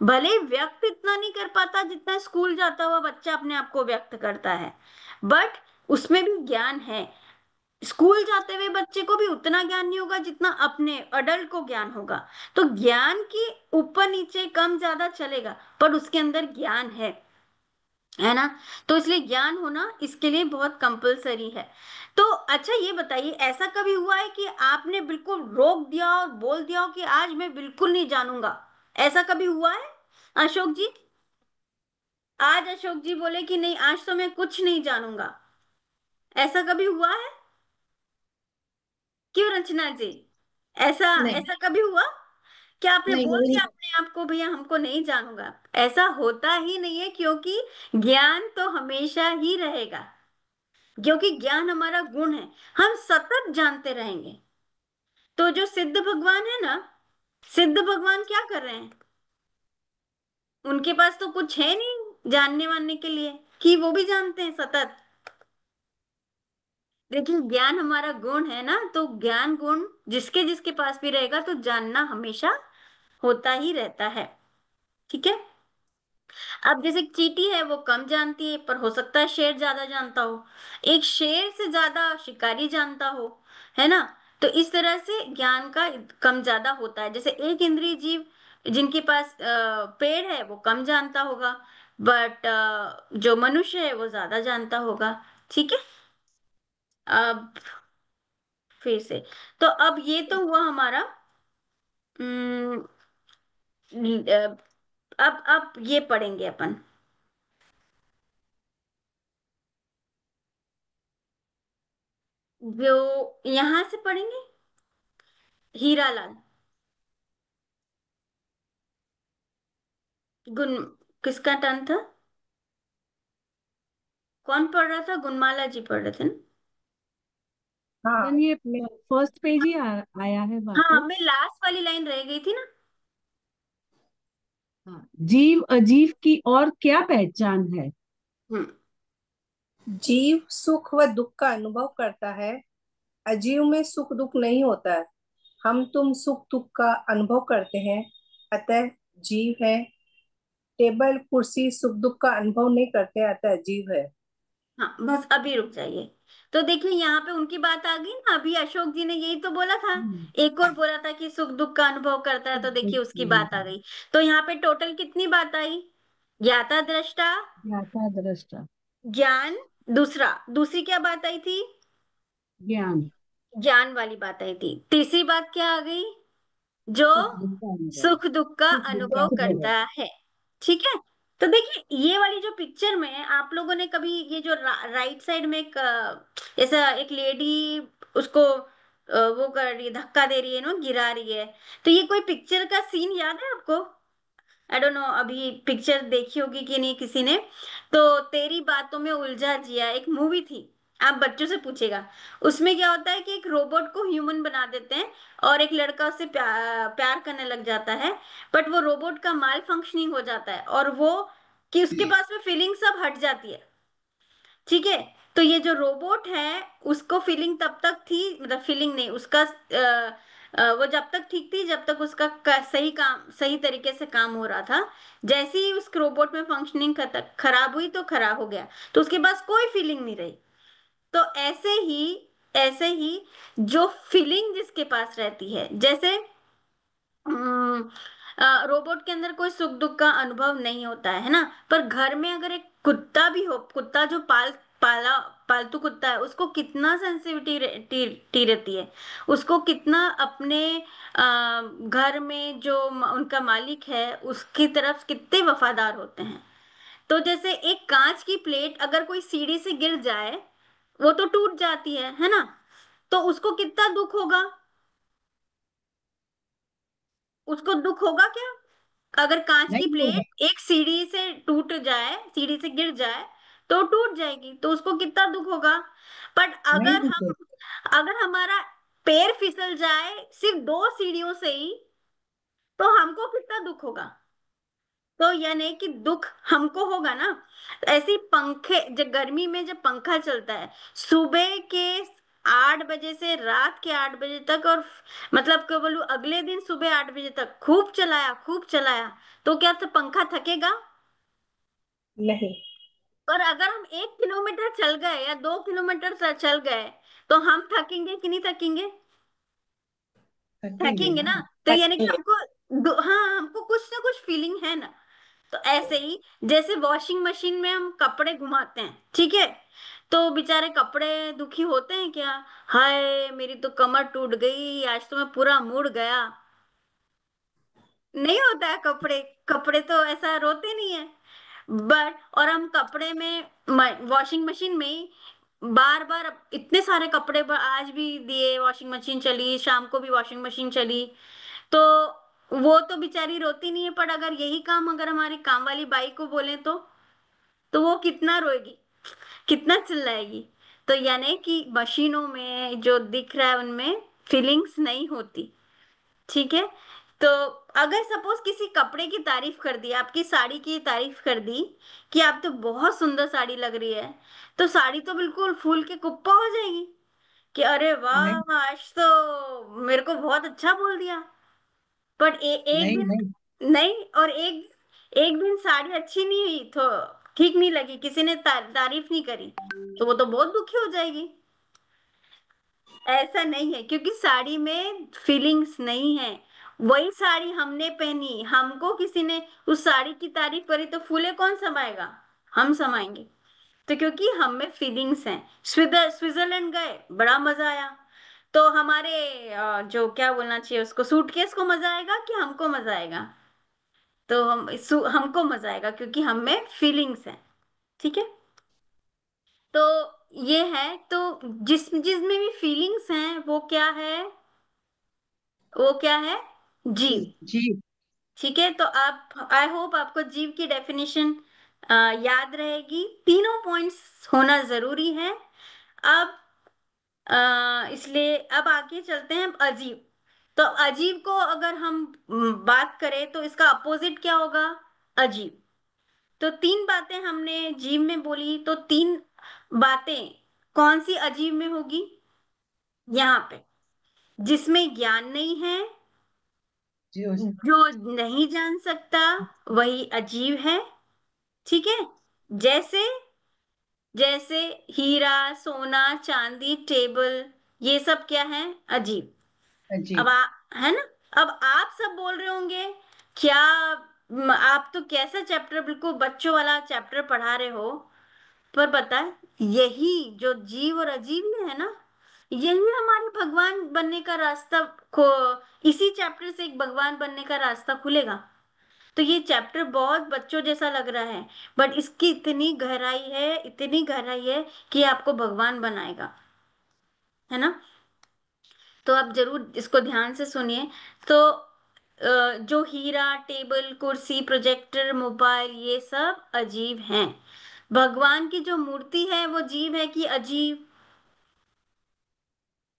भले व्यक्त इतना नहीं कर पाता जितना स्कूल जाता हुआ बच्चा अपने आप को व्यक्त करता है, बट उसमें भी ज्ञान है। स्कूल जाते हुए बच्चे को भी उतना ज्ञान नहीं होगा जितना अपने अडल्ट को ज्ञान होगा। तो ज्ञान की ऊपर नीचे कम ज्यादा चलेगा, पर उसके अंदर ज्ञान है ना। तो इसलिए ज्ञान होना इसके लिए बहुत कंपलसरी है। तो अच्छा, ये बताइए, ऐसा कभी हुआ है कि आपने बिल्कुल रोक दिया और बोल दिया हो कि आज मैं बिल्कुल नहीं जानूंगा? ऐसा कभी हुआ है अशोक जी? आज अशोक जी बोले कि नहीं, आज तो मैं कुछ नहीं जानूंगा, ऐसा कभी हुआ है? क्यों रचना जी, ऐसा नहीं। ऐसा कभी हुआ? क्या आपने नहीं बोल नहीं दिया अपने आप को भैया हमको नहीं जानूंगा? ऐसा होता ही नहीं है, क्योंकि ज्ञान तो हमेशा ही रहेगा, क्योंकि ज्ञान हमारा गुण है, हम सतत जानते रहेंगे। तो जो सिद्ध भगवान है ना, सिद्ध भगवान क्या कर रहे हैं? उनके पास तो कुछ है नहीं जानने वानने के लिए, कि वो भी जानते हैं सतत। लेकिन ज्ञान हमारा गुण है ना, तो ज्ञान गुण जिसके जिसके पास भी रहेगा तो जानना हमेशा होता ही रहता है। ठीक है। अब जैसे चींटी है वो कम जानती है, पर हो सकता है शेर ज्यादा जानता हो, एक शेर से ज्यादा शिकारी जानता हो, है ना? तो इस तरह से ज्ञान का कम ज्यादा होता है। जैसे एक इंद्रिय जीव जिनके पास पेड़ है वो कम जानता होगा, बट जो मनुष्य है वो ज्यादा जानता होगा। ठीक है। अब फिर से, तो अब ये तो हुआ हमारा। अम, अब ये पढ़ेंगे अपन, जो यहां से पढ़ेंगे, हीरालाल। गुन किसका टर्न था? कौन पढ़ रहा था? गुणमाला जी पढ़ रहे थे ना? हाँ। ये फर्स्ट पेज ही आया है हाँ, मैं वापस। लास्ट वाली लाइन रह गई थी ना। हाँ, जीव अजीव की और क्या पहचान है? हम्म। जीव सुख व दुख का अनुभव करता है, अजीव में सुख दुख नहीं होता है। हम तुम सुख दुख का अनुभव करते हैं, अतः जीव है। टेबल कुर्सी सुख दुख का अनुभव नहीं करते, अतः जीव है। हाँ, बस अभी रुक जाइए। तो देखिए यहाँ पे उनकी बात आ गई ना, अभी अशोक जी ने यही तो बोला था। एक और बोला था कि सुख दुख का अनुभव करता है, तो देखिए उसकी बात आ गई। तो यहाँ पे टोटल कितनी बात आई? ज्ञाता दृष्टा, ज्ञाता दृष्टा, ज्ञान, दूसरा दूसरी क्या बात आई थी? ज्ञान, ज्ञान वाली बात आई थी। तीसरी बात क्या आ गई? जो सुख दुख का अनुभव, सुख दुख का सुख दुख का अनुभव अनुभव। करता है। ठीक है। तो देखिए ये वाली जो पिक्चर में आप लोगों ने कभी ये जो राइट साइड में एक ऐसा एक लेडी उसको वो कर रही है, धक्का दे रही है ना, गिरा रही है। तो ये कोई पिक्चर का सीन याद है आपको? आई डोंट नो, अभी पिक्चर देखी होगी कि नहीं किसी ने। तो तेरी बातों में उलझा जिया एक मूवी थी, आप बच्चों से पूछेगा। उसमें क्या होता है कि एक रोबोट को ह्यूमन बना देते हैं, और एक लड़का उससे प्यार करने लग जाता है। बट वो रोबोट का माल फंक्शनिंग हो जाता है, और वो कि उसके पास में फीलिंग सब हट जाती है। ठीक है। तो ये जो रोबोट है उसको फीलिंग तब तक थी, मतलब फीलिंग नहीं उसका वो जब तक ठीक थी जब तक उसका सही काम सही तरीके से काम हो रहा था। जैसे ही उस रोबोट में फंक्शनिंग खराब हुई तो खराब हो गया, तो उसके पास कोई फीलिंग नहीं रही। तो ऐसे ही जो फीलिंग जिसके पास रहती है, जैसे रोबोट के अंदर कोई सुख दुख का अनुभव नहीं होता है ना, पर घर में अगर एक कुत्ता भी हो, कुत्ता जो पालतू कुत्ता है, उसको कितना सेंसिटिविटी रहती है, उसको कितना अपने घर में जो उनका मालिक है उसकी तरफ कितने वफादार होते हैं। तो जैसे एक कांच की प्लेट अगर कोई सीढ़ी से गिर जाए, वो तो टूट जाती है ना? तो उसको कितना दुख होगा? उसको दुख होगा क्या? अगर कांच की नहीं होगा। प्लेट एक सीढ़ी से टूट जाए, सीढ़ी से गिर जाए, तो टूट जाएगी, तो उसको कितना दुख होगा? बट नहीं अगर दुख हम होगा। अगर हमारा पैर फिसल जाए सिर्फ 2 सीढ़ियों से ही, तो हमको कितना दुख होगा? तो यानी कि दुख हमको होगा ना। ऐसी पंखे जब गर्मी में जब पंखा चलता है सुबह के 8 बजे से रात के 8 बजे तक, और मतलब क्या बोलूं, अगले दिन सुबह 8 बजे तक खूब चलाया, तो क्या तो पंखा थकेगा? नहीं। और अगर हम 1 किलोमीटर चल गए या 2 किलोमीटर चल गए, तो हम थकेंगे कि नहीं थकेंगे? थकेंगे थकेंगे ना। ना। तो यानी कि हमको हाँ, हमको कुछ ना कुछ फीलिंग है ना। तो ऐसे ही जैसे वॉशिंग मशीन में हम कपड़े घुमाते हैं, ठीक है, तो बेचारे कपड़े दुखी होते हैं क्या? हाय मेरी तो कमर टूट गई, आज तो मैं पूरा मुड़ गया। नहीं होता है, कपड़े कपड़े तो ऐसा रोते नहीं है। बट और हम कपड़े में वॉशिंग मशीन में ही बार बार इतने सारे कपड़े आज भी दिए, वॉशिंग मशीन चली, शाम को भी वॉशिंग मशीन चली, तो वो तो बेचारी रोती नहीं है, पर अगर यही काम अगर हमारी काम वाली बाई को बोले तो वो कितना रोएगी, कितना चिल्लाएगी। तो यानी कि मशीनों में जो दिख रहा है उनमें फीलिंग्स नहीं होती। ठीक है। तो अगर सपोज किसी कपड़े की तारीफ कर दी, आपकी साड़ी की तारीफ कर दी कि आप तो बहुत सुंदर साड़ी लग रही है, तो साड़ी तो बिल्कुल फूल के कुप्पा हो जाएगी कि अरे नहीं वाह आज तो मेरे को बहुत अच्छा बोल दिया। पर एक नहीं दिन नहीं नहीं, और एक दिन साड़ी अच्छी नहीं हुई तो ठीक नहीं लगी, किसी ने तारीफ नहीं करी, तो वो तो बहुत दुखी हो जाएगी। ऐसा नहीं है, क्योंकि साड़ी में फीलिंग्स नहीं है। वही साड़ी हमने पहनी, हमको किसी ने उस साड़ी की तारीफ करी, तो फूले कौन समाएगा? हम समाएंगे। तो क्योंकि हम में फीलिंग्स हैं। स्विट्जरलैंड गए, बड़ा मजा आया। तो हमारे जो क्या बोलना चाहिए उसको, सूटकेस को मजा आएगा कि हमको मजा आएगा? तो हमको मजा आएगा, क्योंकि हम में फीलिंग्स हैं। ठीक है। तो ये है, तो जिसमें भी फीलिंग्स हैं वो क्या है? वो क्या है? जीव। जी। ठीक है। तो आप, आई होप आपको जीव की डेफिनेशन याद रहेगी। तीनों पॉइंट्स होना जरूरी है। अब इसलिए अब आगे चलते हैं अजीब। तो अजीब को अगर हम बात करें तो इसका अपोजिट क्या होगा? अजीब। तो तीन बातें हमने जीव में बोली, तो तीन बातें कौन सी अजीब में होगी? यहाँ पे जिसमें ज्ञान नहीं है, जी जो नहीं जान सकता, वही अजीब है। ठीक है। जैसे जैसे हीरा, सोना, चांदी, टेबल, ये सब क्या है? अजीब। जी। अब है ना? अब आप सब बोल रहे होंगे क्या, आप तो कैसा चैप्टर, बिल्कुल बच्चों वाला चैप्टर पढ़ा रहे हो। पर पता है, यही जो जीव और अजीब में है ना, यही हमारे भगवान बनने का रास्ता को, इसी चैप्टर से एक भगवान बनने का रास्ता खुलेगा। तो ये चैप्टर बहुत बच्चों जैसा लग रहा है, बट इसकी इतनी गहराई है, इतनी गहराई है कि ये आपको भगवान बनाएगा। है ना? तो आप जरूर इसको ध्यान से सुनिए। तो जो हीरा, टेबल, कुर्सी, प्रोजेक्टर, मोबाइल, ये सब अजीब हैं। भगवान की जो मूर्ति है वो जीव है कि अजीब?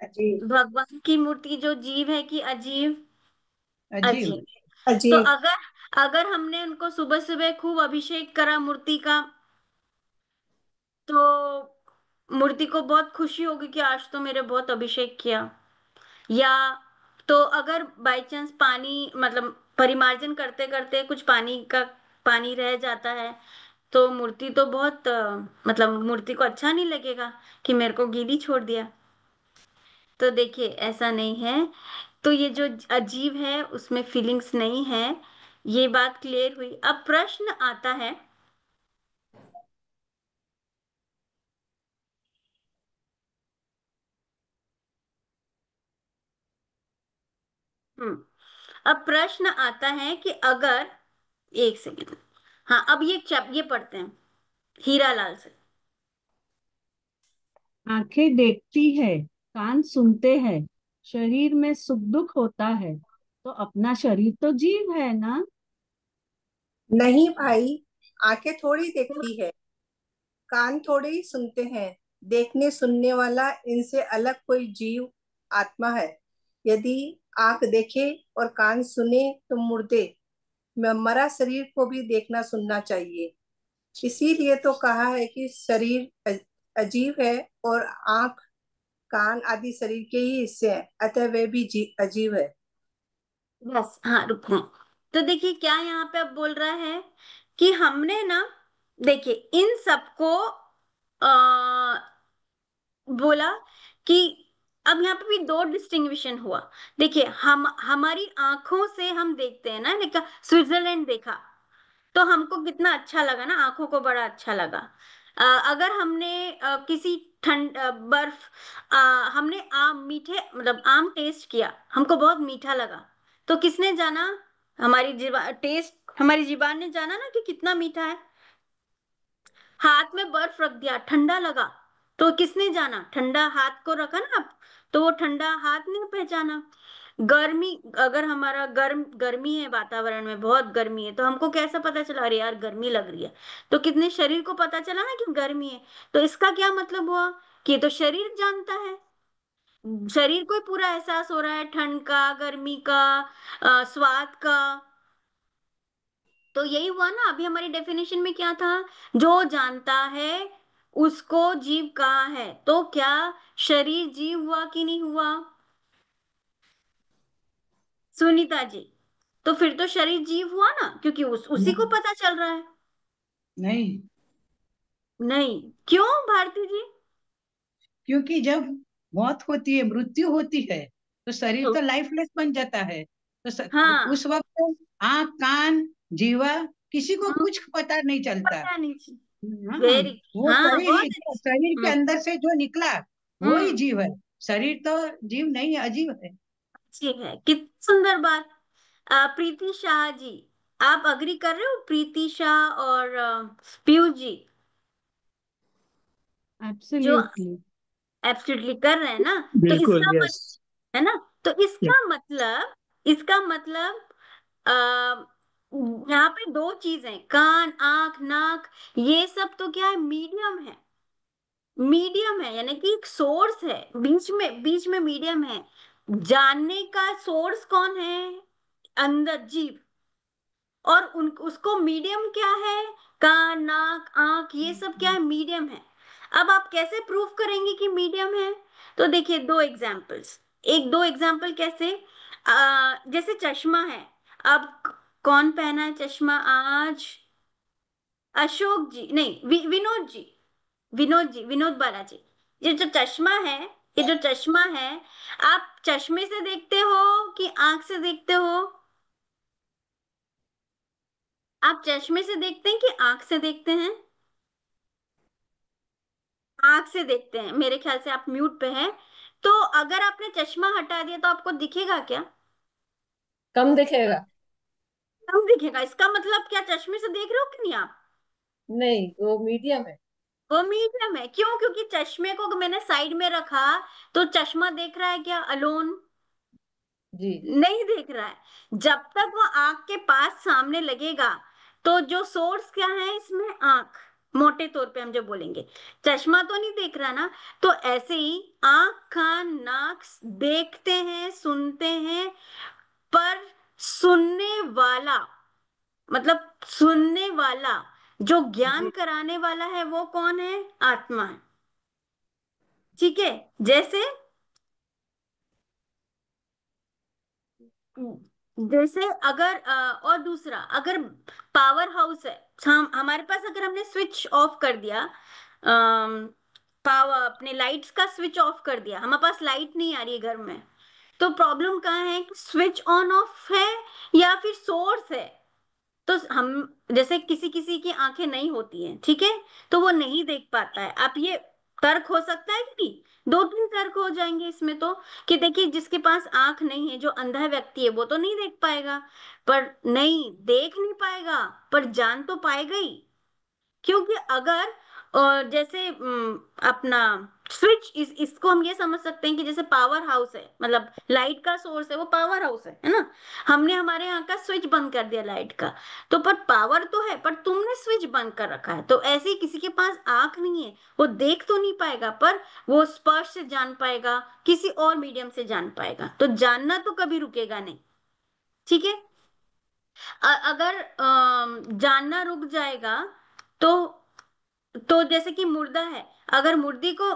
अजीब। भगवान की मूर्ति जो जीव है कि अजीब? अजीब। अजीब। तो अजीब। अगर हमने उनको सुबह सुबह खूब अभिषेक करा मूर्ति का, तो मूर्ति को बहुत खुशी होगी कि आज तो मेरे बहुत अभिषेक किया। या तो अगर बाई चांस पानी, मतलब परिमार्जन करते करते कुछ पानी रह जाता है, तो मूर्ति तो बहुत मतलब मूर्ति को अच्छा नहीं लगेगा कि मेरे को गीली छोड़ दिया। तो देखिए ऐसा नहीं है। तो ये जो अजीब है उसमें फीलिंग्स नहीं है। ये बात क्लियर हुई। अब प्रश्न आता है, अब प्रश्न आता है कि अगर, एक सेकेंड, हाँ अब ये पढ़ते हैं हीरालाल से। आंखें देखती है, कान सुनते हैं, शरीर में सुख दुख होता है, तो अपना शरीर तो जीव है ना। नहीं भाई, आंखें थोड़ी देखती है, कान थोड़े ही सुनते हैं। देखने सुनने वाला इनसे अलग कोई जीव आत्मा है। यदि आंख देखे और कान सुने तो मुर्दे मरा शरीर को भी देखना सुनना चाहिए। इसीलिए तो कहा है कि शरीर अजीब है और आंख, कान आदि शरीर के ही हिस्से हैं, अतः वे भी अजीब है। बस हाँ, रुको। तो देखिए क्या यहाँ पे अब बोल रहा है कि हमने ना, देखिए इन सबको आ, बोला कि अब यहाँ पे भी दो डिस्टिंग्विशन हुआ। देखिए हम हमारी आंखों से हम देखते हैं ना, लेकिन स्विट्जरलैंड देखा तो हमको कितना अच्छा लगा ना, आंखों को बड़ा अच्छा लगा। अगर हमने किसी ठंड बर्फ, हमने आम मीठे, मतलब आम टेस्ट किया, हमको बहुत मीठा लगा, तो किसने जाना? हमारी हमारी जीवान ने जाना ना कि कितना मीठा है। हाथ में बर्फ रख दिया, ठंडा लगा, तो किसने जाना? ठंडा हाथ को रखा ना आप, तो वो ठंडा हाथ ने पहचाना। गर्मी, अगर हमारा गर्मी है, वातावरण में बहुत गर्मी है, तो हमको कैसा पता चला, अरे यार गर्मी लग रही है, तो कितने शरीर को पता चला ना कि गर्मी है। तो इसका क्या मतलब हुआ कि ये तो शरीर जानता है, शरीर को ही पूरा एहसास हो रहा है ठंड का, गर्मी का, स्वाद का। तो यही हुआ ना, अभी हमारी डेफिनेशन में क्या था, जो जानता है उसको जीव कहा है। तो क्या शरीर जीव हुआ कि नहीं हुआ सुनीता जी? तो फिर तो शरीर जीव हुआ ना, क्योंकि उसी को पता चल रहा है। नहीं, नहीं, क्यों भारती जी? क्योंकि जब मौत होती है, मृत्यु होती है, तो शरीर तो तो लाइफलेस बन जाता है। तो हाँ, उस वक्त आंख, कान, जीवा, किसी को हाँ, कुछ पता नहीं चलता। पता नहीं। हाँ, वेरी, वो हाँ, शरीर ही, बहुत अच्छी। शरीर के हम्म, अंदर से जो निकला वो ही हम्म, जीव है। शरीर तो जीव नहीं है, अजीव है। ठीक है, कितनी सुंदर बात। प्रीति शाह जी, आप अग्री कर रहे हो, प्रीति शाह और पीयूष जी, जो एब्सोल्युटली। एब्सोल्युटली कर रहे हैं ना? तो बिल्कुल, इसका यस। मत है ना, तो इसका मतलब आ, यहाँ पे दो चीजें, कान, आंख, नाक, ये सब तो क्या है, मीडियम है। मीडियम है यानी कि एक सोर्स है, बीच में मीडियम है। जानने का सोर्स कौन है? अंदर जीव। और उसको मीडियम क्या है, कान, नाक, आंख, ये सब क्या है, मीडियम है। अब आप कैसे प्रूव करेंगे कि मीडियम है? तो देखिए दो एग्जाम्पल कैसे, जैसे चश्मा है। अब कौन पहना है चश्मा आज? अशोक जी नहीं, विनोद जी, विनोद बालाजी। ये जो चश्मा है, ये जो चश्मा है, आप चश्मे से देखते हो कि आंख से देखते हो? आप चश्मे से देखते हैं कि आंख से देखते हैं? आंख से देखते हैं, मेरे ख्याल से आप म्यूट पे हैं। तो अगर आपने चश्मा हटा दिया तो आपको दिखेगा क्या? कम दिखेगा। कम दिखेगा। इसका मतलब क्या, चश्मे से देख रहे हो कि नहीं आप? नहीं, वो मीडियम है। वो मीडियम है, क्यों? क्योंकि चश्मे को मैंने साइड में रखा, तो चश्मा देख रहा है क्या अलोन? जी। नहीं देख रहा है। जब तक वो आंख के पास सामने लगेगा, तो जो सोर्स क्या है इसमें, आंख। मोटे तौर पे हम जो बोलेंगे, चश्मा तो नहीं देख रहा ना। तो ऐसे ही आंख, कान, नाक देखते हैं, सुनते हैं, पर सुनने वाला, मतलब सुनने वाला, जो ज्ञान जी। कराने वाला है, वो कौन है? आत्मा है। ठीक है। जैसे जैसे अगर और दूसरा, अगर पावर हाउस है, हम हमारे पास, अगर हमने स्विच ऑफ कर दिया, पावर, अपने लाइट्स का स्विच ऑफ कर दिया, हमारे पास लाइट नहीं आ रही है घर में, तो प्रॉब्लम कहाँ है, स्विच ऑन ऑफ है या फिर सोर्स है? तो हम, जैसे किसी किसी की आंखें नहीं होती हैं, ठीक है, तो वो नहीं देख पाता है। आप ये तर्क हो सकता है कि नहीं, दो तीन तर्क हो जाएंगे इसमें तो, कि देखिए जिसके पास आंख नहीं है, जो अंधा व्यक्ति है, वो तो नहीं देख पाएगा, पर नहीं देख नहीं पाएगा, पर जान तो पाएगा ही। क्योंकि अगर जैसे अपना स्विच, इसको हम ये समझ सकते हैं कि जैसे पावर हाउस है, मतलब लाइट का सोर्स है, वो पावर हाउस है ना। हमने हमारे यहाँ का स्विच बंद कर दिया लाइट का, तो पर पावर तो है, पर तुमने स्विच बंद कर रखा है। तो ऐसे ही किसी के पास आंख नहीं है, वो देख तो नहीं पाएगा, पर वो स्पर्श से जान पाएगा, किसी और मीडियम से जान पाएगा, तो जानना तो कभी रुकेगा नहीं। ठीक है। अगर जानना रुक जाएगा, तो जैसे कि मुर्दा है, अगर मुर्दी को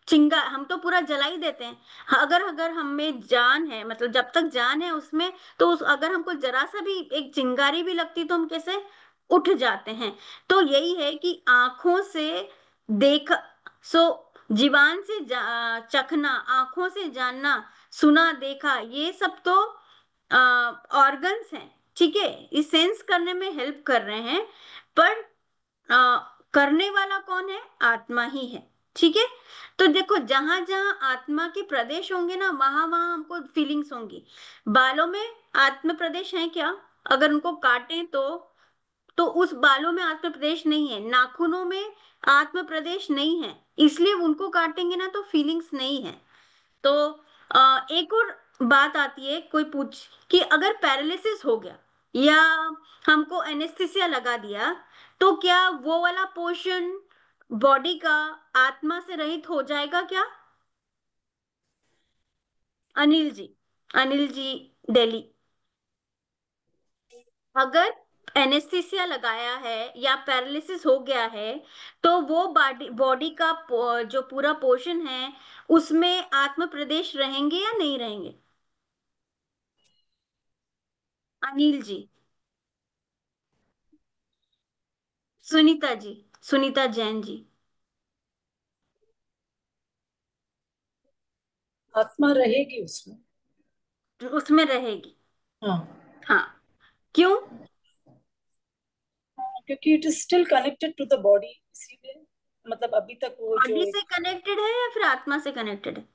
चिंगा, हम तो पूरा जला ही देते हैं। अगर अगर हम में जान है, मतलब जब तक जान है उसमें, तो अगर हमको जरा सा भी एक चिंगारी भी लगती, तो हम कैसे उठ जाते हैं। तो यही है कि आंखों से देख, सो जीवान से चखना, आंखों से जानना, सुना, देखा, ये सब तो ऑर्गन्स हैं। ठीक है, ये सेंस करने में हेल्प कर रहे हैं, पर करने वाला कौन है? आत्मा ही है। ठीक है। तो देखो, जहां जहां आत्मा के प्रदेश होंगे ना, वहां वहां हमको फीलिंग्स होंगी। बालों में आत्म प्रदेश है क्या? अगर उनको काटें तो उस बालों में आत्म प्रदेश नहीं है, नाखूनों में आत्म प्रदेश नहीं है, इसलिए उनको काटेंगे ना तो फीलिंग्स नहीं है। तो एक और बात आती है, कोई पूछ कि अगर पैरालिसिस हो गया या हमको एनेस्थीसिया लगा दिया तो क्या वो वाला पोर्शन बॉडी का आत्मा से रहित हो जाएगा क्या? अनिल जी, अनिल जी, दिल्ली। अगर एनेस्थीसिया लगाया है या पैरालिसिस हो गया है तो वो बॉडी बॉडी का जो पूरा पोर्शन है उसमें आत्म प्रदेश रहेंगे या नहीं रहेंगे? अनिल जी। सुनीता जी, सुनीता जैन जी। आत्मा रहेगी उसमें। उसमें रहेगी। हाँ। हाँ, क्यों? क्योंकि it is still connected to the body, इसीलिए मतलब अभी तक वो जो बॉडी से एक, कनेक्टेड है या फिर आत्मा से कनेक्टेड है?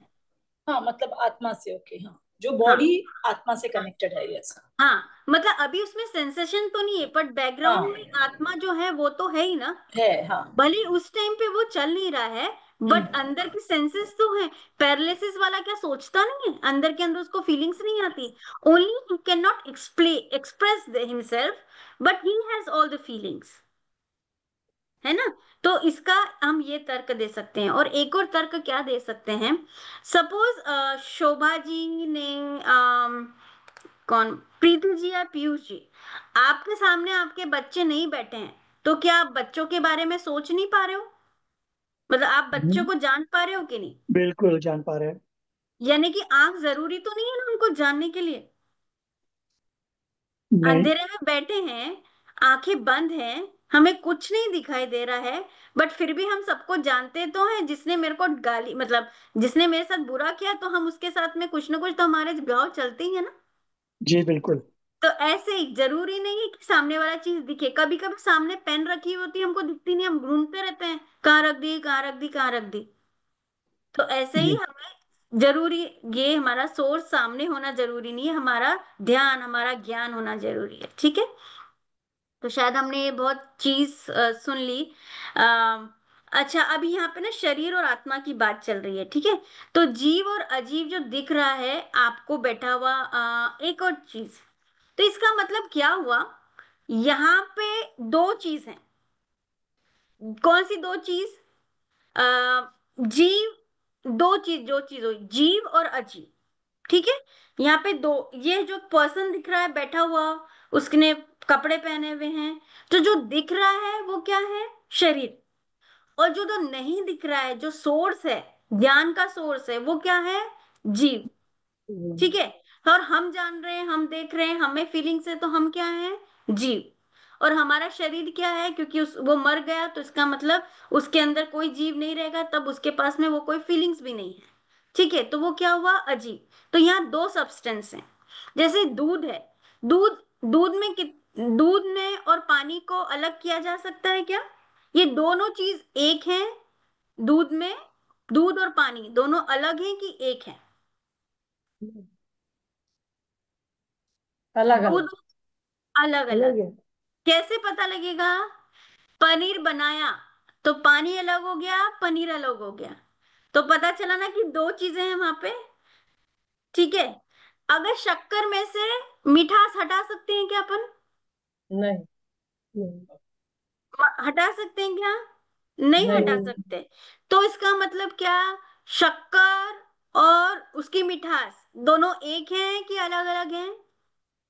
हाँ मतलब आत्मा से, ओके हाँ, जो हाँ बॉडी आत्मा से कनेक्टेड है, यस। हाँ, मतलब अभी उसमें सेंसेशन तो नहीं है बट बैकग्राउंड हाँ में आत्मा जो है वो तो है ही ना। है, हाँ। भले उस टाइम पे वो चल नहीं रहा है बट अंदर की सेंसेस तो है। पैरालिसिस वाला क्या सोचता नहीं है, अंदर के अंदर उसको फीलिंग्स नहीं आती। Only he can not express himself but he has all the feelings, है ना। तो इसका हम ये तर्क दे सकते हैं। और एक और तर्क क्या दे सकते हैं, सपोज शोभा जी ने कौन, प्रीति जी या पीयूष जी, आपके सामने आपके बच्चे नहीं बैठे हैं तो क्या आप बच्चों के बारे में सोच नहीं पा रहे हो? मतलब आप बच्चों को जान पा रहे हो कि नहीं? बिल्कुल जान पा रहे हैं। यानी कि आंख जरूरी तो नहीं है ना उनको जानने के लिए। नहीं। अंधेरे में बैठे हैं, आंखें बंद हैं, हमें कुछ नहीं दिखाई दे रहा है बट फिर भी हम सबको जानते तो हैं। जिसने मेरे को गाली मतलब जिसने मेरे साथ बुरा किया तो हम उसके साथ में कुछ ना कुछ तो हमारे गाँव चलते ही है ना। जी बिल्कुल। तो ऐसे ही जरूरी नहीं है कि सामने वाला चीज दिखे। कभी कभी सामने पेन रखी होती है हमको दिखती नहीं, हम ढूंढते रहते हैं कहाँ रख दी, कहाँ रख दी, कहाँ रख दी। तो ऐसे ही जी हमें जरूरी, ये हमारा सोर्स सामने होना जरूरी नहीं है, हमारा ध्यान, हमारा ज्ञान होना जरूरी है। ठीक है, तो शायद हमने ये बहुत चीज सुन ली। अच्छा, अभी यहाँ पे ना शरीर और आत्मा की बात चल रही है, ठीक है। तो जीव और अजीव जो दिख रहा है आपको बैठा हुआ, एक और चीज, तो इसका मतलब क्या हुआ, यहाँ पे दो चीज हैं। कौन सी दो चीज? जीव, दो चीज, जो चीज हुई जीव और अजीव, ठीक है। यहाँ पे दो, ये जो पर्सन दिख रहा है बैठा हुआ, उसने कपड़े पहने हुए हैं, तो जो दिख रहा है वो क्या है? शरीर। और जो तो नहीं दिख रहा है, जो सोर्स है, ज्ञान का सोर्स है, वो क्या है? जीव। ठीक है। और हम जान रहे हैं, हम देख रहे हैं, हमें फीलिंग्स है, तो हम क्या है? जीव। और हमारा शरीर क्या है? क्योंकि वो मर गया तो इसका मतलब उसके अंदर कोई जीव नहीं रहेगा, तब उसके पास में वो कोई फीलिंग्स भी नहीं है। ठीक है, तो वो क्या हुआ? अजीव। तो यहाँ दो सब्सटेंस हैं। जैसे दूध है, दूध, दूध में दूध ने और पानी को अलग किया जा सकता है क्या? ये दोनों चीज एक है दूध में। दूध और पानी दोनों अलग हैं कि एक है? अलग दूध अलग। अलग अलग। अलग है। कैसे पता लगेगा? पनीर बनाया तो पानी अलग हो गया, पनीर अलग हो गया, तो पता चला ना कि दो चीजें हैं वहां पे। ठीक है। अगर शक्कर में से मिठास हटा सकते हैं क्या अपन? नहीं। नहीं। हटा सकते हैं क्या? नहीं हटा नहीं। सकते। तो इसका मतलब क्या? शक्कर और उसकी मिठास दोनों एक हैं कि अलग अलग हैं?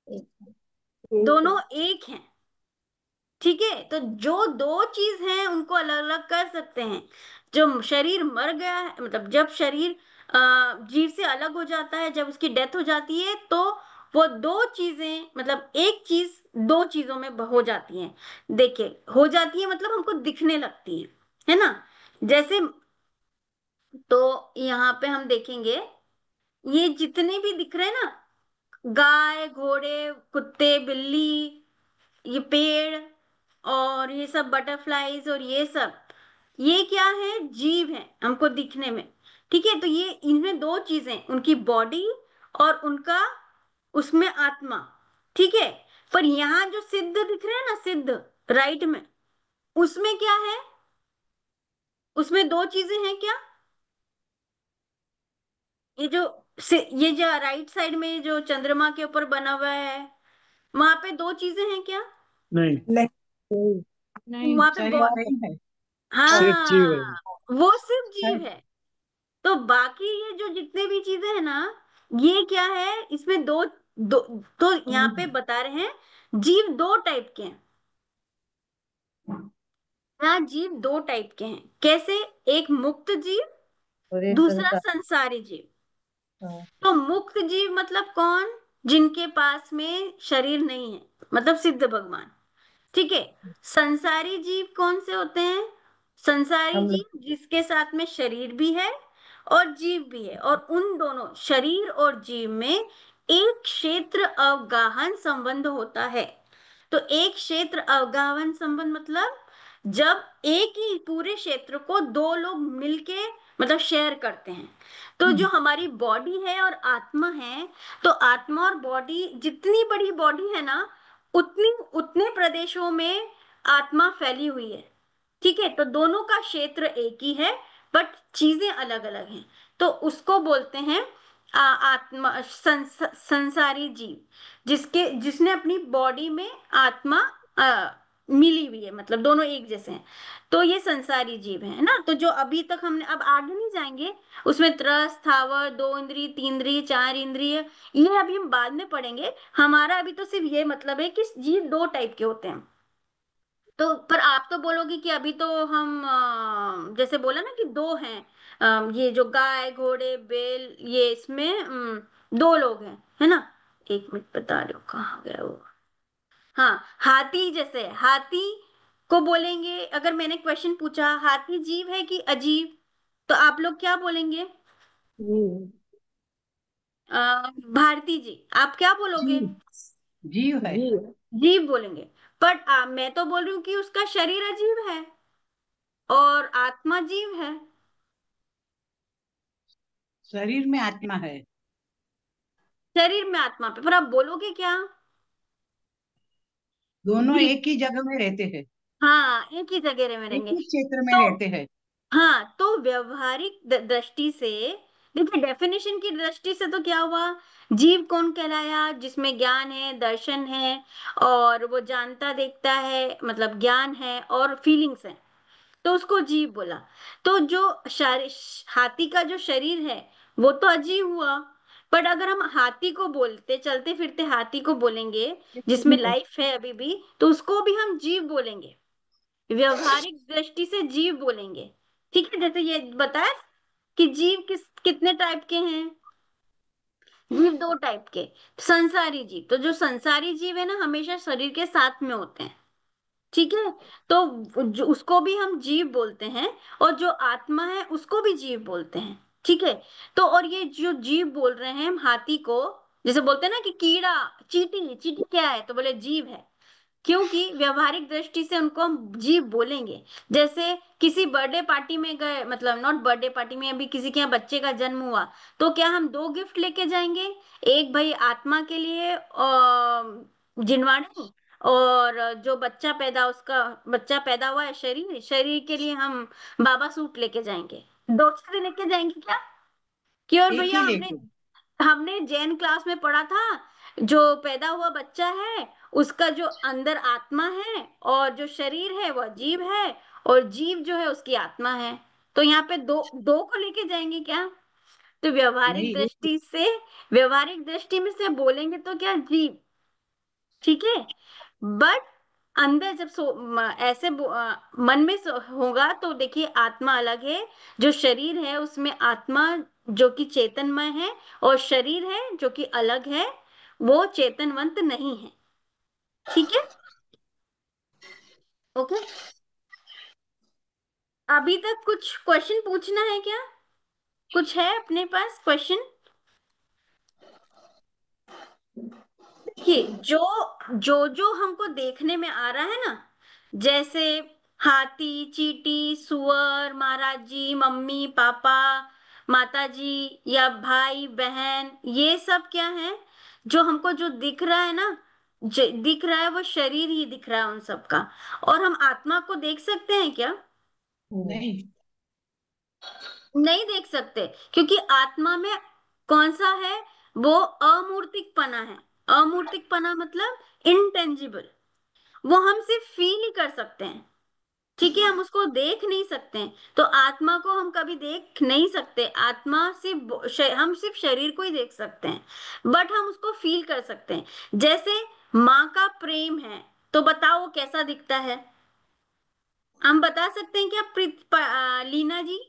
एक दोनों एक हैं। ठीक है, तो जो दो चीज हैं उनको अलग अलग कर सकते हैं। जो शरीर मर गया है, मतलब जब शरीर जीव से अलग हो जाता है, जब उसकी डेथ हो जाती है, तो वो दो चीजें, मतलब एक चीज दो चीजों में हो जाती है। देखिए, हो जाती है मतलब हमको दिखने लगती है ना। जैसे, तो यहाँ पे हम देखेंगे, ये जितने भी दिख रहे हैं ना, गाय, घोड़े, कुत्ते, बिल्ली, ये पेड़ और ये सब बटरफ्लाईज और ये सब, ये क्या है? जीव है हमको दिखने में। ठीक है, तो ये इनमें दो चीजें, उनकी बॉडी और उनका उसमें आत्मा। ठीक है। पर यहाँ जो सिद्ध दिख रहे हैं ना, सिद्ध राइट में, उसमें क्या है? उसमें दो चीजें हैं क्या? ये जो राइट साइड में जो चंद्रमा के ऊपर बना हुआ है, वहां पे दो चीजें हैं क्या? नहीं, नहीं नहीं, वहां पे शरीर नहीं है। सिर्फ जीव है। हाँ, वो सिर्फ जीव है। तो बाकी ये जो जितने भी चीजें हैं ना, ये क्या है, इसमें दो दो तो यहाँ पे बता रहे हैं जीव दो टाइप के हैं। यहाँ जीव दो टाइप के हैं। कैसे? एक मुक्त जीव, और एक दूसरा संसार। संसारी जीव। हाँ। तो मुक्त जीव मतलब कौन? जिनके पास में शरीर नहीं है, मतलब सिद्ध भगवान। ठीक है। संसारी जीव कौन से होते हैं? संसारी हम जीव जिसके साथ में शरीर भी है और जीव भी है, और उन दोनों शरीर और जीव में एक क्षेत्र अवगाहन संबंध होता है। तो एक क्षेत्र अवगाहन संबंध मतलब जब एक ही पूरे क्षेत्र को दो लोग मिलके मतलब शेयर करते हैं। तो जो हमारी बॉडी है और आत्मा है, तो आत्मा और बॉडी, जितनी बड़ी बॉडी है ना, उतनी उतने प्रदेशों में आत्मा फैली हुई है। ठीक है। तो दोनों का क्षेत्र एक ही है, बट चीजें अलग अलग हैं। तो उसको बोलते हैं आत्मा संसारी जीव, जिसने अपनी बॉडी में आत्मा मिली हुई है, मतलब दोनों एक जैसे हैं। तो ये संसारी जीव है ना। तो जो अभी तक हमने, अब आगे नहीं जाएंगे उसमें, त्रस, स्थावर, दो इंद्रिय, तीन इंद्रिय, चार इंद्रिय, ये अभी हम बाद में पढ़ेंगे। हमारा अभी तो सिर्फ ये मतलब है कि जीव दो टाइप के होते हैं। तो पर आप तो बोलोगे कि अभी तो हम जैसे बोला ना कि दो हैं, ये जो गाय, घोड़े, बैल, ये इसमें दो लोग हैं, है ना। एक मिनट बता रहे हो, कहाँ गया वो। हाँ, हाथी जैसे है। हाथी को बोलेंगे, अगर मैंने क्वेश्चन पूछा हाथी जीव है कि अजीब, तो आप लोग क्या बोलेंगे? जीव। भारती जी, आप क्या बोलोगे? जीव, जीव है। जीव। जीव बोलेंगे। पर मैं तो बोल रही हूँ कि उसका शरीर अजीब है और आत्मा जीव है। शरीर में आत्मा है। शरीर में आत्मा पे, पर आप बोलोगे क्या? दोनों जीव। एक ही जगह में रहते हैं, हाँ, एक ही जगह में एक रहेंगे। ही क्षेत्र में तो रहते हैं। हाँ, तो व्यवहारिक दृष्टि से, देखिए डेफिनेशन की दृष्टि से तो क्या हुआ, जीव कौन कहलाया? जिसमें ज्ञान है, दर्शन है, और वो जानता देखता है, मतलब ज्ञान है और फीलिंग्स है, तो उसको जीव बोला। तो जो हाथी का जो शरीर है वो तो अजीब हुआ। पर अगर हम हाथी को बोलते, चलते फिरते हाथी को बोलेंगे जिसमें लाइफ है अभी भी, तो उसको भी हम जीव बोलेंगे, व्यवहारिक दृष्टि से जीव बोलेंगे। ठीक है। जैसे ये बताया कि जीव कितने टाइप के हैं। जीव दो टाइप के। संसारी जीव, तो जो संसारी जीव है ना, हमेशा शरीर के साथ में होते हैं। ठीक है। तो उसको भी हम जीव बोलते हैं, और जो आत्मा है उसको भी जीव बोलते हैं। ठीक है। तो और ये जो जीव बोल रहे हैं हम हाथी को, जैसे बोलते हैं ना कि कीड़ा, चींटी, चींटी क्या है, तो बोले जीव है। क्योंकि व्यवहारिक दृष्टि से उनको हम जीव बोलेंगे। जैसे किसी बर्थडे पार्टी में गए, मतलब नॉट बर्थडे पार्टी में, अभी किसी के यहाँ बच्चे का जन्म हुआ, तो क्या हम दो गिफ्ट लेके जाएंगे? एक भाई आत्मा के लिए जिनवाणी, और जो बच्चा पैदा हुआ है शरीर शरीर के लिए हम बाबा सूट लेके जाएंगे। दो चीजें लेके जाएंगे क्या? कि और एक भैया, ही हमने लेके। हमने जैन क्लास में पढ़ा था, जो पैदा हुआ बच्चा है उसका जो अंदर आत्मा है, और जो शरीर है वह जीव है, और जीव जो है उसकी आत्मा है। तो यहाँ पे दो दो को लेके जाएंगे क्या? तो नहीं, व्यवहारिक दृष्टि में से बोलेंगे तो क्या, जीव। ठीक है। बट अंदर जब मन में होगा, तो देखिए आत्मा अलग है। जो शरीर है उसमें आत्मा जो कि चेतनमय है, और शरीर है जो कि अलग है, वो चेतनवंत नहीं है। ठीक है। ओके। अभी तक कुछ क्वेश्चन पूछना है क्या? कुछ है अपने पास क्वेश्चन? देखिए, जो जो जो हमको देखने में आ रहा है ना, जैसे हाथी, चींटी, सुअर, महाराज जी, मम्मी पापा, माता जी, या भाई बहन, ये सब क्या है? जो हमको जो दिख रहा है ना, दिख रहा है, वो शरीर ही दिख रहा है उन सब का। और हम आत्मा को देख सकते हैं क्या? नहीं। नहीं देख सकते, क्योंकि आत्मा में कौन सा है? वो अमूर्तिकपना है। अमूर्तिकपना मतलब इनटेंजिबल, वो हम सिर्फ फील ही कर सकते हैं, ठीक है, हम उसको देख नहीं सकते हैं। तो आत्मा को हम कभी देख नहीं सकते, आत्मा सिर्फ हम सिर्फ शरीर को ही देख सकते हैं, बट हम उसको फील कर सकते हैं। जैसे माँ का प्रेम है, तो बताओ वो कैसा दिखता है? हम बता सकते हैं क्या लीना जी,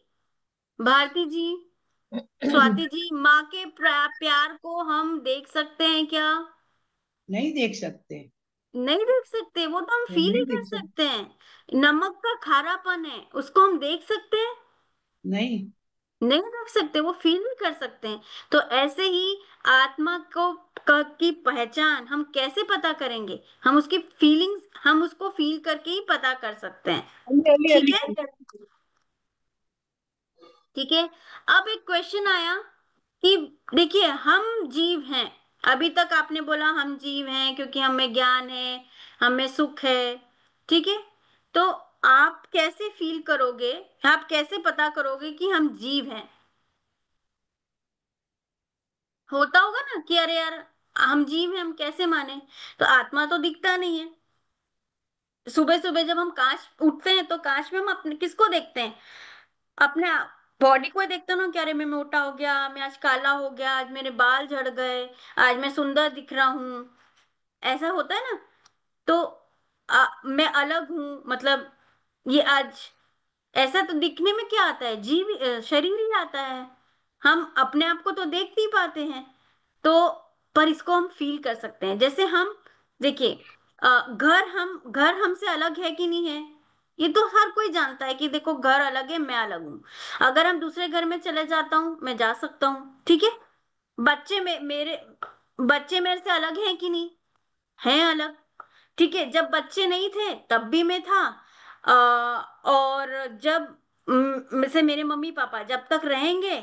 भारती जी, स्वाति जी, माँ के प्यार को हम देख सकते हैं क्या? नहीं देख सकते। नहीं देख सकते, वो तो हम फील नहीं ही कर देख सकते। सकते हैं। नमक का खारापन है, उसको हम देख सकते हैं? नहीं। नहीं देख सकते, वो फील ही कर सकते हैं। तो ऐसे ही आत्मा को की पहचान हम कैसे पता करेंगे? हम उसकी फीलिंग्स, हम उसको फील करके ही पता कर सकते हैं, अली अली ठीक अली है? ठीक है। अब एक क्वेश्चन आया कि देखिए हम जीव हैं, अभी तक आपने बोला हम जीव हैं क्योंकि हमें ज्ञान है, हमें सुख है, ठीक है। तो आप कैसे फील करोगे, आप कैसे पता करोगे कि हम जीव हैं? होता होगा ना कि अरे यार हम जीव हैं, हम कैसे माने? तो आत्मा तो दिखता नहीं है। सुबह सुबह जब हम कांच उठते हैं तो कांच में हम अपने किसको देखते हैं? अपने बॉडी को ही देखते हो ना कि अरे मैं मोटा हो गया, मैं आज काला हो गया, आज मेरे बाल झड़ गए, आज मैं सुंदर दिख रहा हूं, ऐसा होता है ना। तो मैं अलग हूं, मतलब ये आज ऐसा तो दिखने में क्या आता है? जीव शरीर ही आता है। हम अपने आप को तो देख नहीं पाते हैं, तो पर इसको हम फील कर सकते हैं। जैसे हम देखिए घर हमसे अलग है कि नहीं है? ये तो हर कोई जानता है कि देखो घर अलग है, मैं अलग हूं। अगर हम दूसरे घर में चले जाता हूँ, मैं जा सकता हूँ, ठीक है। बच्चे में मेरे बच्चे मेरे से अलग हैं कि नहीं? हैं अलग, ठीक है। जब बच्चे नहीं थे तब भी मैं था, और जब से मेरे मम्मी पापा जब तक रहेंगे,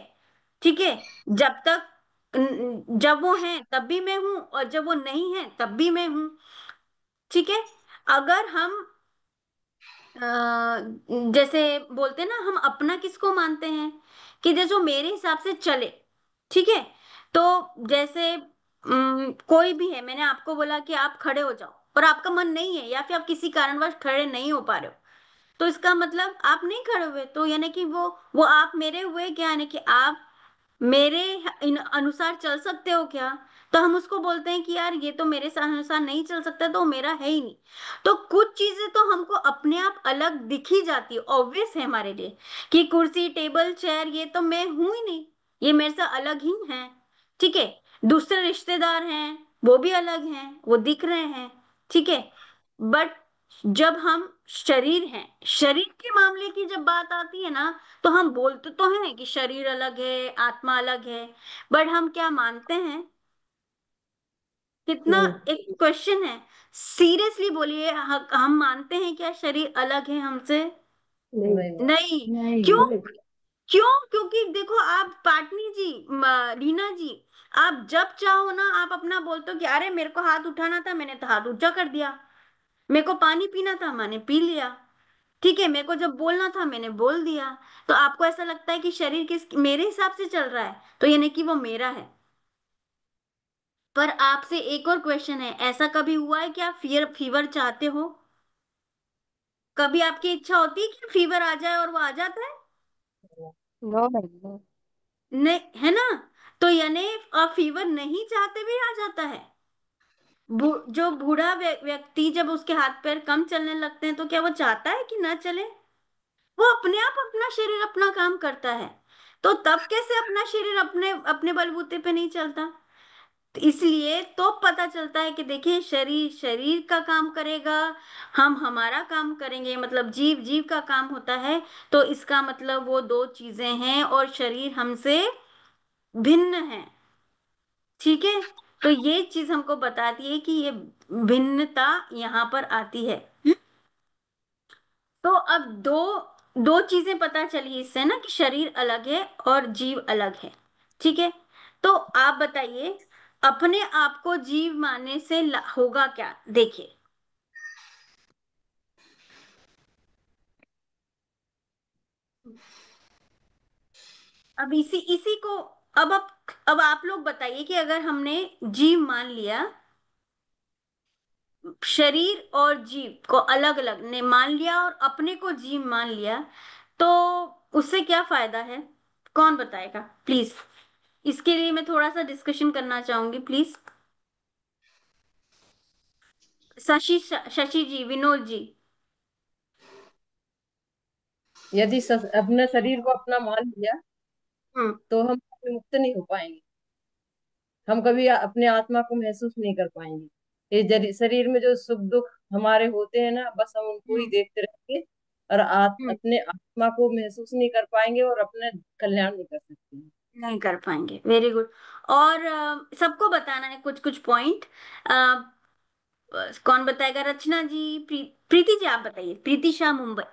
ठीक है, जब तक जब वो हैं तब भी मैं हूं, और जब वो नहीं है तब भी मैं हूं, ठीक है। अगर हम जैसे बोलते हैं ना, हम अपना किसको मानते हैं कि जो मेरे हिसाब से चले, ठीक है। तो जैसे कोई भी है, मैंने आपको बोला कि आप खड़े हो जाओ और आपका मन नहीं है, या फिर आप किसी कारणवश खड़े नहीं हो पा रहे हो, तो इसका मतलब आप नहीं खड़े हुए, तो यानी कि वो आप मेरे हुए क्या, यानी कि आप मेरे अनुसार चल सकते हो क्या? तो हम उसको बोलते हैं कि यार ये तो मेरे अनुसार नहीं चल सकता, तो मेरा है ही नहीं। तो कुछ चीजें तो हमको अपने आप अलग दिख ही जाती है, ऑब्वियस है हमारे लिए कि कुर्सी टेबल चेयर ये तो मैं हूं ही नहीं, ये मेरे से अलग ही है, ठीक है। दूसरे रिश्तेदार हैं, वो भी अलग हैं, वो दिख रहे हैं, ठीक है। बट जब हम शरीर हैं, शरीर के मामले की जब बात आती है ना, तो हम बोलते तो हैं कि शरीर अलग है, आत्मा अलग है, बट हम क्या मानते हैं? कितना एक क्वेश्चन है, सीरियसली बोलिए, हम मानते हैं क्या शरीर अलग है हमसे? नहीं नहीं। क्यों? नहीं। क्यों? क्योंकि देखो आप पाटनी जी, रीना जी, आप जब चाहो ना आप अपना बोलते हो कि अरे मेरे को हाथ उठाना था, मैंने तो हाथ ऊंचा कर दिया, मेरे को पानी पीना था, मैंने पी लिया, ठीक है, मेरे को जब बोलना था मैंने बोल दिया। तो आपको ऐसा लगता है कि शरीर किस मेरे हिसाब से चल रहा है, तो यानी कि वो मेरा है। पर आपसे एक और क्वेश्चन है, ऐसा कभी हुआ है कि आप फीवर चाहते हो? कभी आपकी इच्छा होती है कि फीवर आ जाए और वो आ जाता है? No ma'am. नहीं, है ना? तो यानी आप फीवर नहीं चाहते भी आ जाता है। जो बूढ़ा व्यक्ति जब उसके हाथ पैर कम चलने लगते हैं, तो क्या वो चाहता है कि ना चले? वो अपने आप अपना शरीर अपना काम करता है, तो तब कैसे अपना शरीर अपने अपने बलबूते पे नहीं चलता? तो इसलिए तो पता चलता है कि देखिए शरीर शरीर का काम करेगा, हम हमारा काम करेंगे, मतलब जीव जीव का काम होता है। तो इसका मतलब वो दो चीजें हैं और शरीर हमसे भिन्न है, ठीक है। तो ये चीज हमको बताती है कि ये भिन्नता यहाँ पर आती है। तो अब दो दो चीजें पता चली इससे ना कि शरीर अलग है और जीव अलग है, ठीक है। तो आप बताइए, अपने आप को जीव मानने से होगा क्या? देखिए, अब इसी इसी को अब आप अब आप लोग बताइए कि अगर हमने जीव मान लिया, शरीर और जीव को अलग अलग ने मान लिया और अपने को जीव मान लिया, तो उससे क्या फायदा है? कौन बताएगा प्लीज? इसके लिए मैं थोड़ा सा डिस्कशन करना चाहूंगी, प्लीज। शशि जी, विनोद जी। यदि अपने शरीर को अपना मान लिया तो हम कभी मुक्त नहीं हो पाएंगे। हम कभी अपने आत्मा को महसूस नहीं कर पाएंगे। ये शरीर में जो सुख दुख हमारे होते हैं ना, बस हम उनको ही देखते रहेंगे और अपने आत्मा को महसूस नहीं कर पाएंगे और अपने कल्याण नहीं कर सकते हैं। नहीं कर पाएंगे। Very good. और सबको बताना है कुछ कुछ पॉइंट। कौन बताएगा? रचना जी, प्रीति जी, आप बताइए। प्रीति शाह, मुंबई।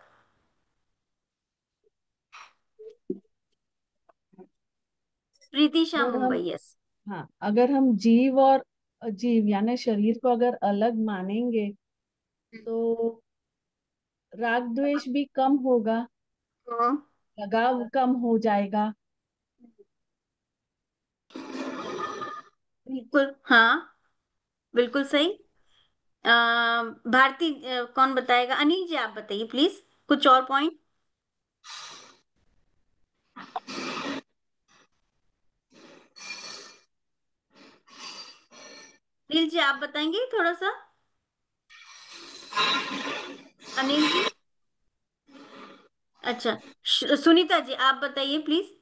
प्रीति शाह, अगर हम मुंबई। यस। हाँ, अगर हम जीव और अजीव यानी शरीर को अगर अलग मानेंगे तो राग द्वेष भी कम होगा, लगाव कम हो जाएगा। बिल्कुल, हाँ, बिल्कुल सही। भारती, कौन बताएगा? अनिल जी, आप बताइए प्लीज कुछ और पॉइंट। अनिल जी, आप बताएंगे थोड़ा सा? अनिल जी। अच्छा, सुनीता जी, आप बताइए प्लीज।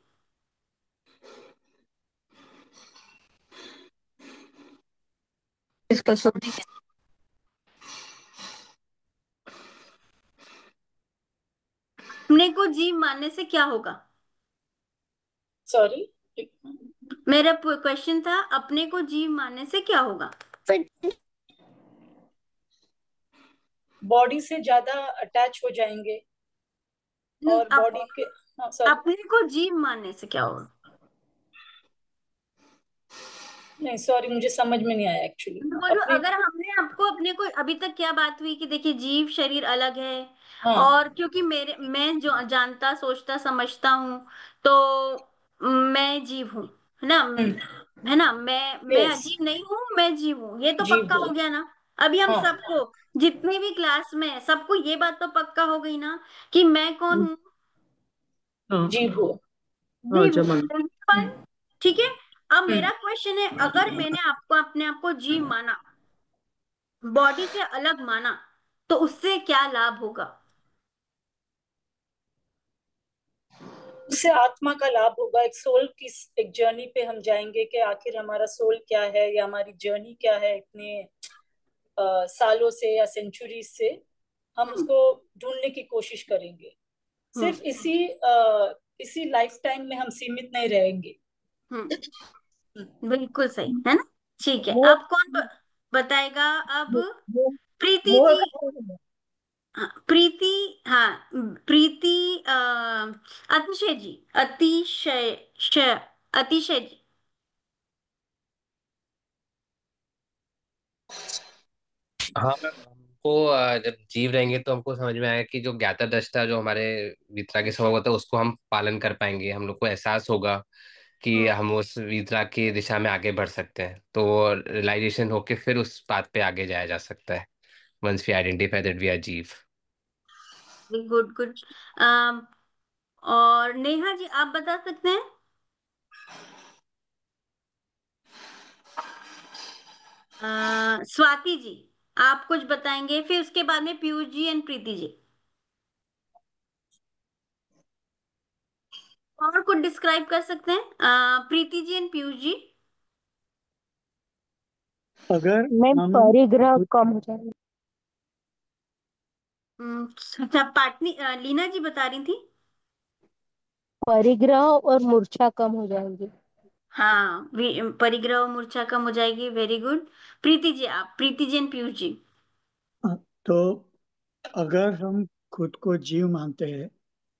इसका सॉरी। अपने को जीव मानने से क्या होगा? सॉरी, मेरा क्वेश्चन था, अपने को जीव मानने से क्या होगा? बॉडी से ज्यादा अटैच हो जाएंगे और बॉडी के, हाँ सॉरी, अपने को जीव मानने से क्या होगा? नहीं सॉरी, मुझे समझ में नहीं आया एक्चुअली। बोलो, अपने, अगर हमने आपको अपने को अभी तक क्या बात हुई कि देखिए जीव शरीर अलग है, हाँ, और क्योंकि मैं जो जानता सोचता समझता हूँ, तो मैं जीव हूँ, है ना? है ना? मैं यस, अजीब नहीं हूँ, मैं जीव हूँ, ये तो जीव पक्का हो, हो गया ना? अभी हम हाँ, सबको, जितने भी क्लास में हैं, सबको ये बात तो पक्का हो गई ना कि मैं कौन हूँ? हाँ जीव हो। हाँ जीव हूँ। चमन। Fine, ठीक है। अब हम्म मेरा क्वेश्चन है, अगर मैंने आपको अपने आप को जीव माना, बॉडी से अलग माना, तो उससे क्या लाभ होगा? उससे आत्मा का लाभ होगा। एक सोल की एक जर्नी पे हम जाएंगे कि आखिर हमारा सोल क्या है या हमारी जर्नी क्या है, इतने सालों से या सेंचुरी से हम उसको ढूंढने की कोशिश करेंगे। सिर्फ इसी लाइफ टाइम में हम सीमित नहीं रहेंगे। बिल्कुल सही है ना? ठीक है। मोह अब कौन बताएगा? अब मोह प्रीति मोह जी। हाँ, प्रीति। हाँ, प्रीति। अतिशय जी, अतिशय जी। हाँ मैम, हमको जब जीव रहेंगे तो हमको समझ में आएगा कि जो ज्ञाता दृष्टा जो हमारे वितरा के स्वभाव होता है उसको हम पालन कर पाएंगे। हम लोग को एहसास होगा कि हम उस वितरा की दिशा में आगे बढ़ सकते हैं, तो रियलाइजेशन होके फिर उस बात पे आगे जाया जा सकता है। Once we identify that we are जीव। Good good. और नेहा जी, आप बता सकते हैं? स्वाति जी, आप कुछ बताएंगे, फिर उसके बाद में पीयूष जी एंड प्रीति जी। और कुछ डिस्क्राइब कर सकते हैं? प्रीति जी एंड पीयूष जी। अगर मैम हम परिग्रह कम हो जाएगा। अच्छा, पाटनी, लीना जी बता रही थी। परिग्रह और मूर्छा कम हो जाएगी। हाँ, परिग्रह और मूर्छा कम हो जाएगी। Very good. प्रीति जी, आप, प्रीति जी एंड पीयूष जी। तो अगर हम खुद को जीव मानते हैं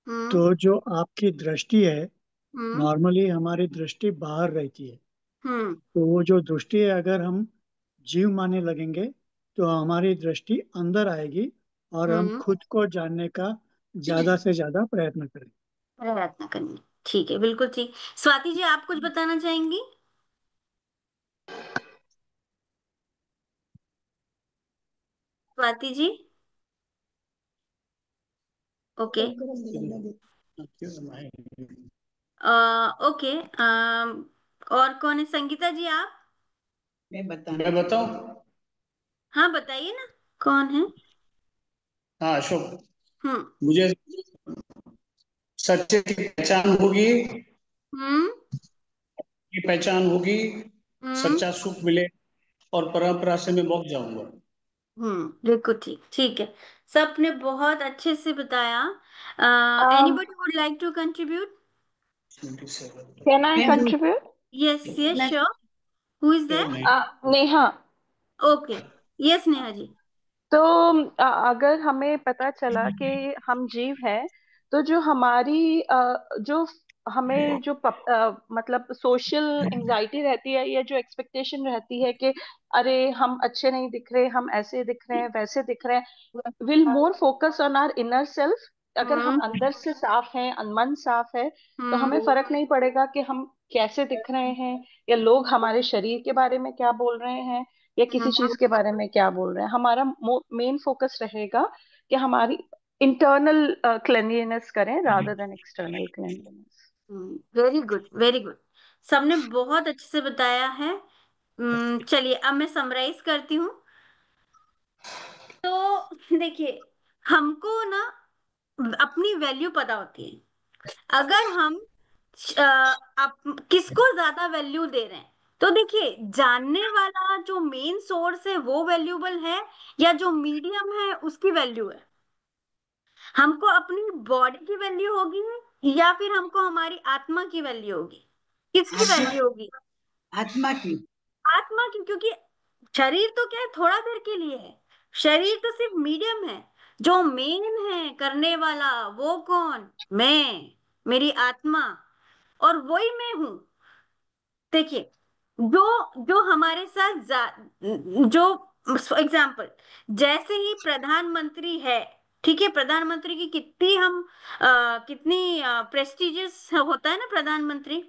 हम्म। तो जो आपकी दृष्टि है, हम्म। नॉर्मली हमारी दृष्टि बाहर रहती है। हम्म। तो वो जो दृष्टि है, अगर हम जीव मानने लगेंगे तो हमारी दृष्टि अंदर आएगी और हम हम्म। खुद को जानने का ज्यादा से ज्यादा प्रयत्न करें। प्रयत्न करनी। ठीक है, बिल्कुल ठीक। स्वाति जी, आप कुछ बताना चाहेंगी? स्वाति जी। ओके। ओके। और कौन है? संगीता जी आप? मैं मैं बताऊं? हाँ बताइए ना, कौन है? हाँ, अशोक। हम्म। मुझे सच्चे की पहचान होगी, हम्म। की पहचान होगी, हम्म। सच्चा सुख मिले और परंपरा से मैं बौख जाऊंगा। बिल्कुल ठीक, ठीक है। सबने बहुत अच्छे से बताया। Um, anybody would like to contribute? 27। can I contribute? Yes yes sure. Who is there? Neha. Okay. Yes Neha ji. तो अगर हमें पता चला कि हम जीव हैं, तो जो हमारी जो हमें जो मतलब सोशल एंजाइटी रहती है, या जो एक्सपेक्टेशन रहती है कि अरे हम अच्छे नहीं दिख रहे, हम ऐसे दिख रहे हैं, वैसे दिख रहे हैं, will more focus on our inner self. अगर हम हम्म। अंदर से साफ हैं, मन साफ है, तो हमें हम्म। फर्क नहीं पड़ेगा कि हम कैसे दिख रहे हैं, या लोग हमारे शरीर के बारे में क्या बोल रहे हैं, या किसी चीज के बारे में क्या बोल रहे हैं। हमारा मेन फोकस रहेगा कि हमारी इंटरनल क्लेanलीनेस करें rather than external cleanliness. Very good, very good. सबने बहुत अच्छे से बताया है। चलिए अब मैं समराइज करती हूँ। तो देखिए, हमको ना अपनी वैल्यू पता होती है। अगर हम किसको ज्यादा वैल्यू दे रहे हैं, तो देखिए जानने वाला जो मेन सोर्स है वो वैल्यूबल है, या जो मीडियम है उसकी वैल्यू है। हमको अपनी बॉडी की वैल्यू होगी, या फिर हमको हमारी आत्मा की वैल्यू होगी? किसकी आत्मा, वैल्यू होगी? आत्मा की। आत्मा की, क्योंकि शरीर तो क्या है, थोड़ा देर के लिए है। शरीर तो सिर्फ मीडियम है। जो मेन है करने वाला, वो कौन? मैं, मेरी आत्मा। और वही मैं हूं। देखिए, जो जो हमारे साथ जो एग्जाम्पल, जैसे ही प्रधानमंत्री है, ठीक है, प्रधानमंत्री की कितनी हम कितनी प्रेस्टिजियस होता है ना प्रधानमंत्री।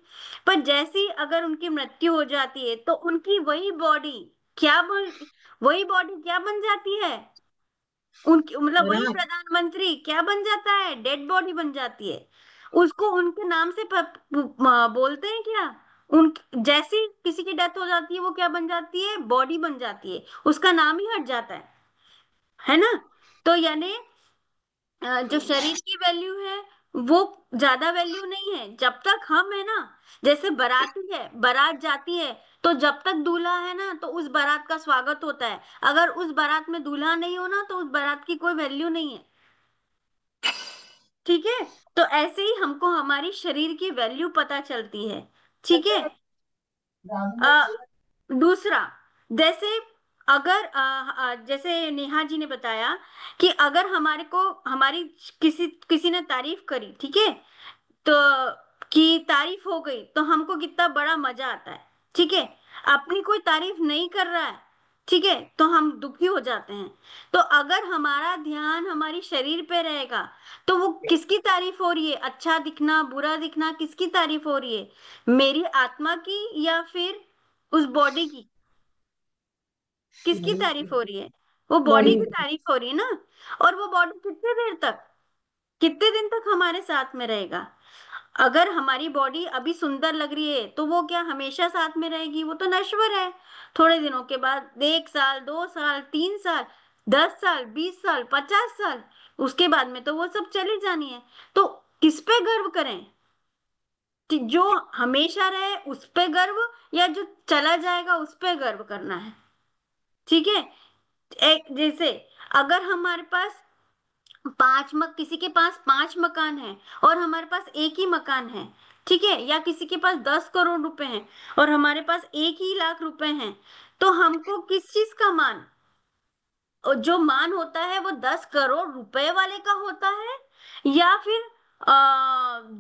पर जैसे ही अगर उनकी मृत्यु हो जाती है, तो उनकी वही बॉडी क्या बन जाती है? उनकी मतलब वही राख। प्रधानमंत्री क्या बन जाता है? डेड बॉडी बन जाती है। उसको उनके नाम से बोलते हैं क्या? उन जैसे ही किसी की डेथ हो जाती है, वो क्या बन जाती है? बॉडी बन जाती है, उसका नाम ही हट जाता है ना? तो यानी जो शरीर की वैल्यू है, वो ज्यादा वैल्यू नहीं है जब तक हम है ना। जैसे बाराती है, बारात जाती है, तो जब तक दूल्हा है ना, तो उस बारात का स्वागत होता है। अगर उस बारात में दूल्हा नहीं हो ना, तो उस बारात की कोई वैल्यू नहीं है। ठीक है? तो ऐसे ही हमको हमारी शरीर की वैल्यू पता चलती है। ठीक है? दूसरा, जैसे अगर जैसे नेहा जी ने बताया कि अगर हमारे को हमारी किसी किसी ने तारीफ करी, ठीक है, तो कि तारीफ हो गई, तो हमको कितना बड़ा मजा आता है। ठीक है? अपनी कोई तारीफ नहीं कर रहा है, ठीक है, तो हम दुखी हो जाते हैं। तो अगर हमारा ध्यान हमारी शरीर पे रहेगा, तो वो किसकी तारीफ हो रही है? अच्छा दिखना, बुरा दिखना, किसकी तारीफ हो रही है? मेरी आत्मा की, या फिर उस बॉडी की? किसकी तारीफ हो रही है? वो बॉडी बॉडी। की तारीफ हो रही है ना। और वो बॉडी कितने देर तक, कितने दिन तक हमारे साथ में रहेगा? अगर हमारी बॉडी अभी सुंदर लग रही है, तो वो क्या हमेशा साथ में रहेगी? वो तो नश्वर है। थोड़े दिनों के बाद, 1 साल, 2 साल, 3 साल, 10 साल, 20 साल, 50 साल, उसके बाद में तो वो सब चली जानी है। तो किस पे गर्व करें? कि जो हमेशा रहे उस पे गर्व, या जो चला जाएगा उस पे गर्व करना है? ठीक है? एक जैसे, अगर हमारे पास किसी के पास 5 मकान है, और हमारे पास एक ही मकान है, ठीक है, या किसी के पास 10 करोड़ रुपए हैं, और हमारे पास 1 ही लाख रुपए हैं, तो हमको किस चीज का मान, और जो मान होता है वो 10 करोड़ रुपए वाले का होता है, या फिर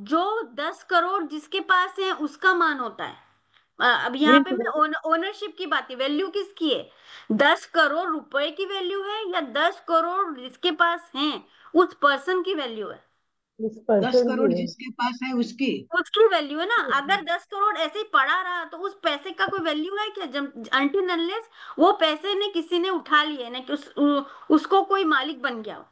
जो 10 करोड़ जिसके पास है उसका मान होता है? अब यहाँ पे मैं ओनरशिप की बात है, वैल्यू किसकी है? 10 करोड़ रुपए की वैल्यू है, या 10 करोड़ जिसके पास है उस पर्सन की वैल्यू है? 10 10 करोड़ भी है। जिसके पास है उसकी उसकी वैल्यू है ना। अगर 10 करोड़ ऐसे ही पड़ा रहा तो उस पैसे का कोई वैल्यू है क्या? जब अनटिल अनलेस वो पैसे ने किसी ने उठा लिए ना कि उसको कोई मालिक बन गया हो।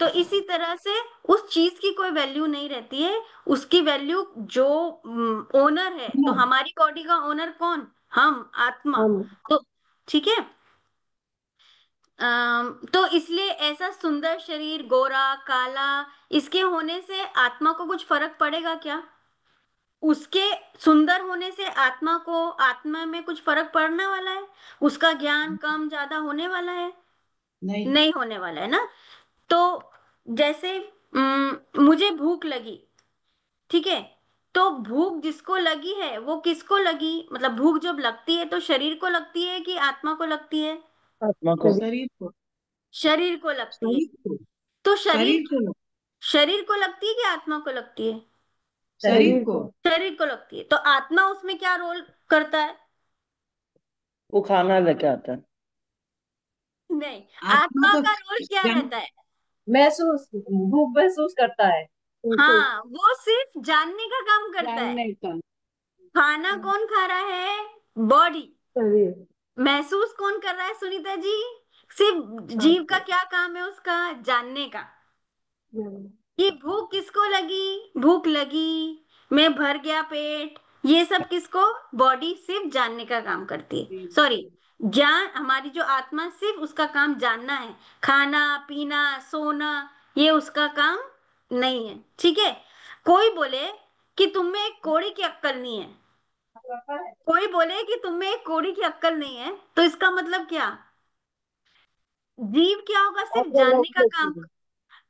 तो इसी तरह से उस चीज की कोई वैल्यू नहीं रहती है। उसकी वैल्यू जो ओनर है, तो हमारी बॉडी का ओनर कौन? हम, आत्मा। हम तो ठीक है। तो इसलिए ऐसा सुंदर शरीर, गोरा काला, इसके होने से आत्मा को कुछ फर्क पड़ेगा क्या? उसके सुंदर होने से आत्मा में कुछ फर्क पड़ने वाला है? उसका ज्ञान कम ज्यादा होने वाला है? नहीं। नहीं होने वाला है ना। तो जैसे मुझे भूख लगी, ठीक है, तो भूख जिसको लगी है वो किसको लगी? मतलब भूख जब लगती है तो शरीर को लगती है कि आत्मा को लगती है? आत्मा को। शरीर को। शरीर को लगती है। शरीर को। तो शरीर को। शरीर को लगती है कि आत्मा को लगती है? शरीर शरीर को। को। शरीर को लगती है। तो आत्मा उसमें क्या रोल करता है? वो खाना लेके आता है। नहीं, आत्मा आत्मा तो का रोल क्या जान रहता है? महसूस, भूख महसूस करता है। हाँ, वो सिर्फ जानने का काम करता है। जानने का। खाना कौन खा रहा है? बॉडी। शरीर। महसूस कौन कर रहा है सुनीता जी? सिर्फ जीव का क्या काम है? उसका जानने का। ये भूख किसको लगी? भूख लगी, मैं भर गया पेट, ये सब किसको? बॉडी सिर्फ जानने का काम करती है। सॉरी, ज्ञान, हमारी जो आत्मा सिर्फ उसका काम जानना है। खाना पीना सोना ये उसका काम नहीं है। ठीक है। कोई बोले कि तुम में एक कौड़ी की अक्कल नहीं है, कोई बोले कि तुम में एक कौड़ी की अक्कल नहीं है, तो इसका मतलब क्या? जीव क्या होगा? सिर्फ जानने का काम।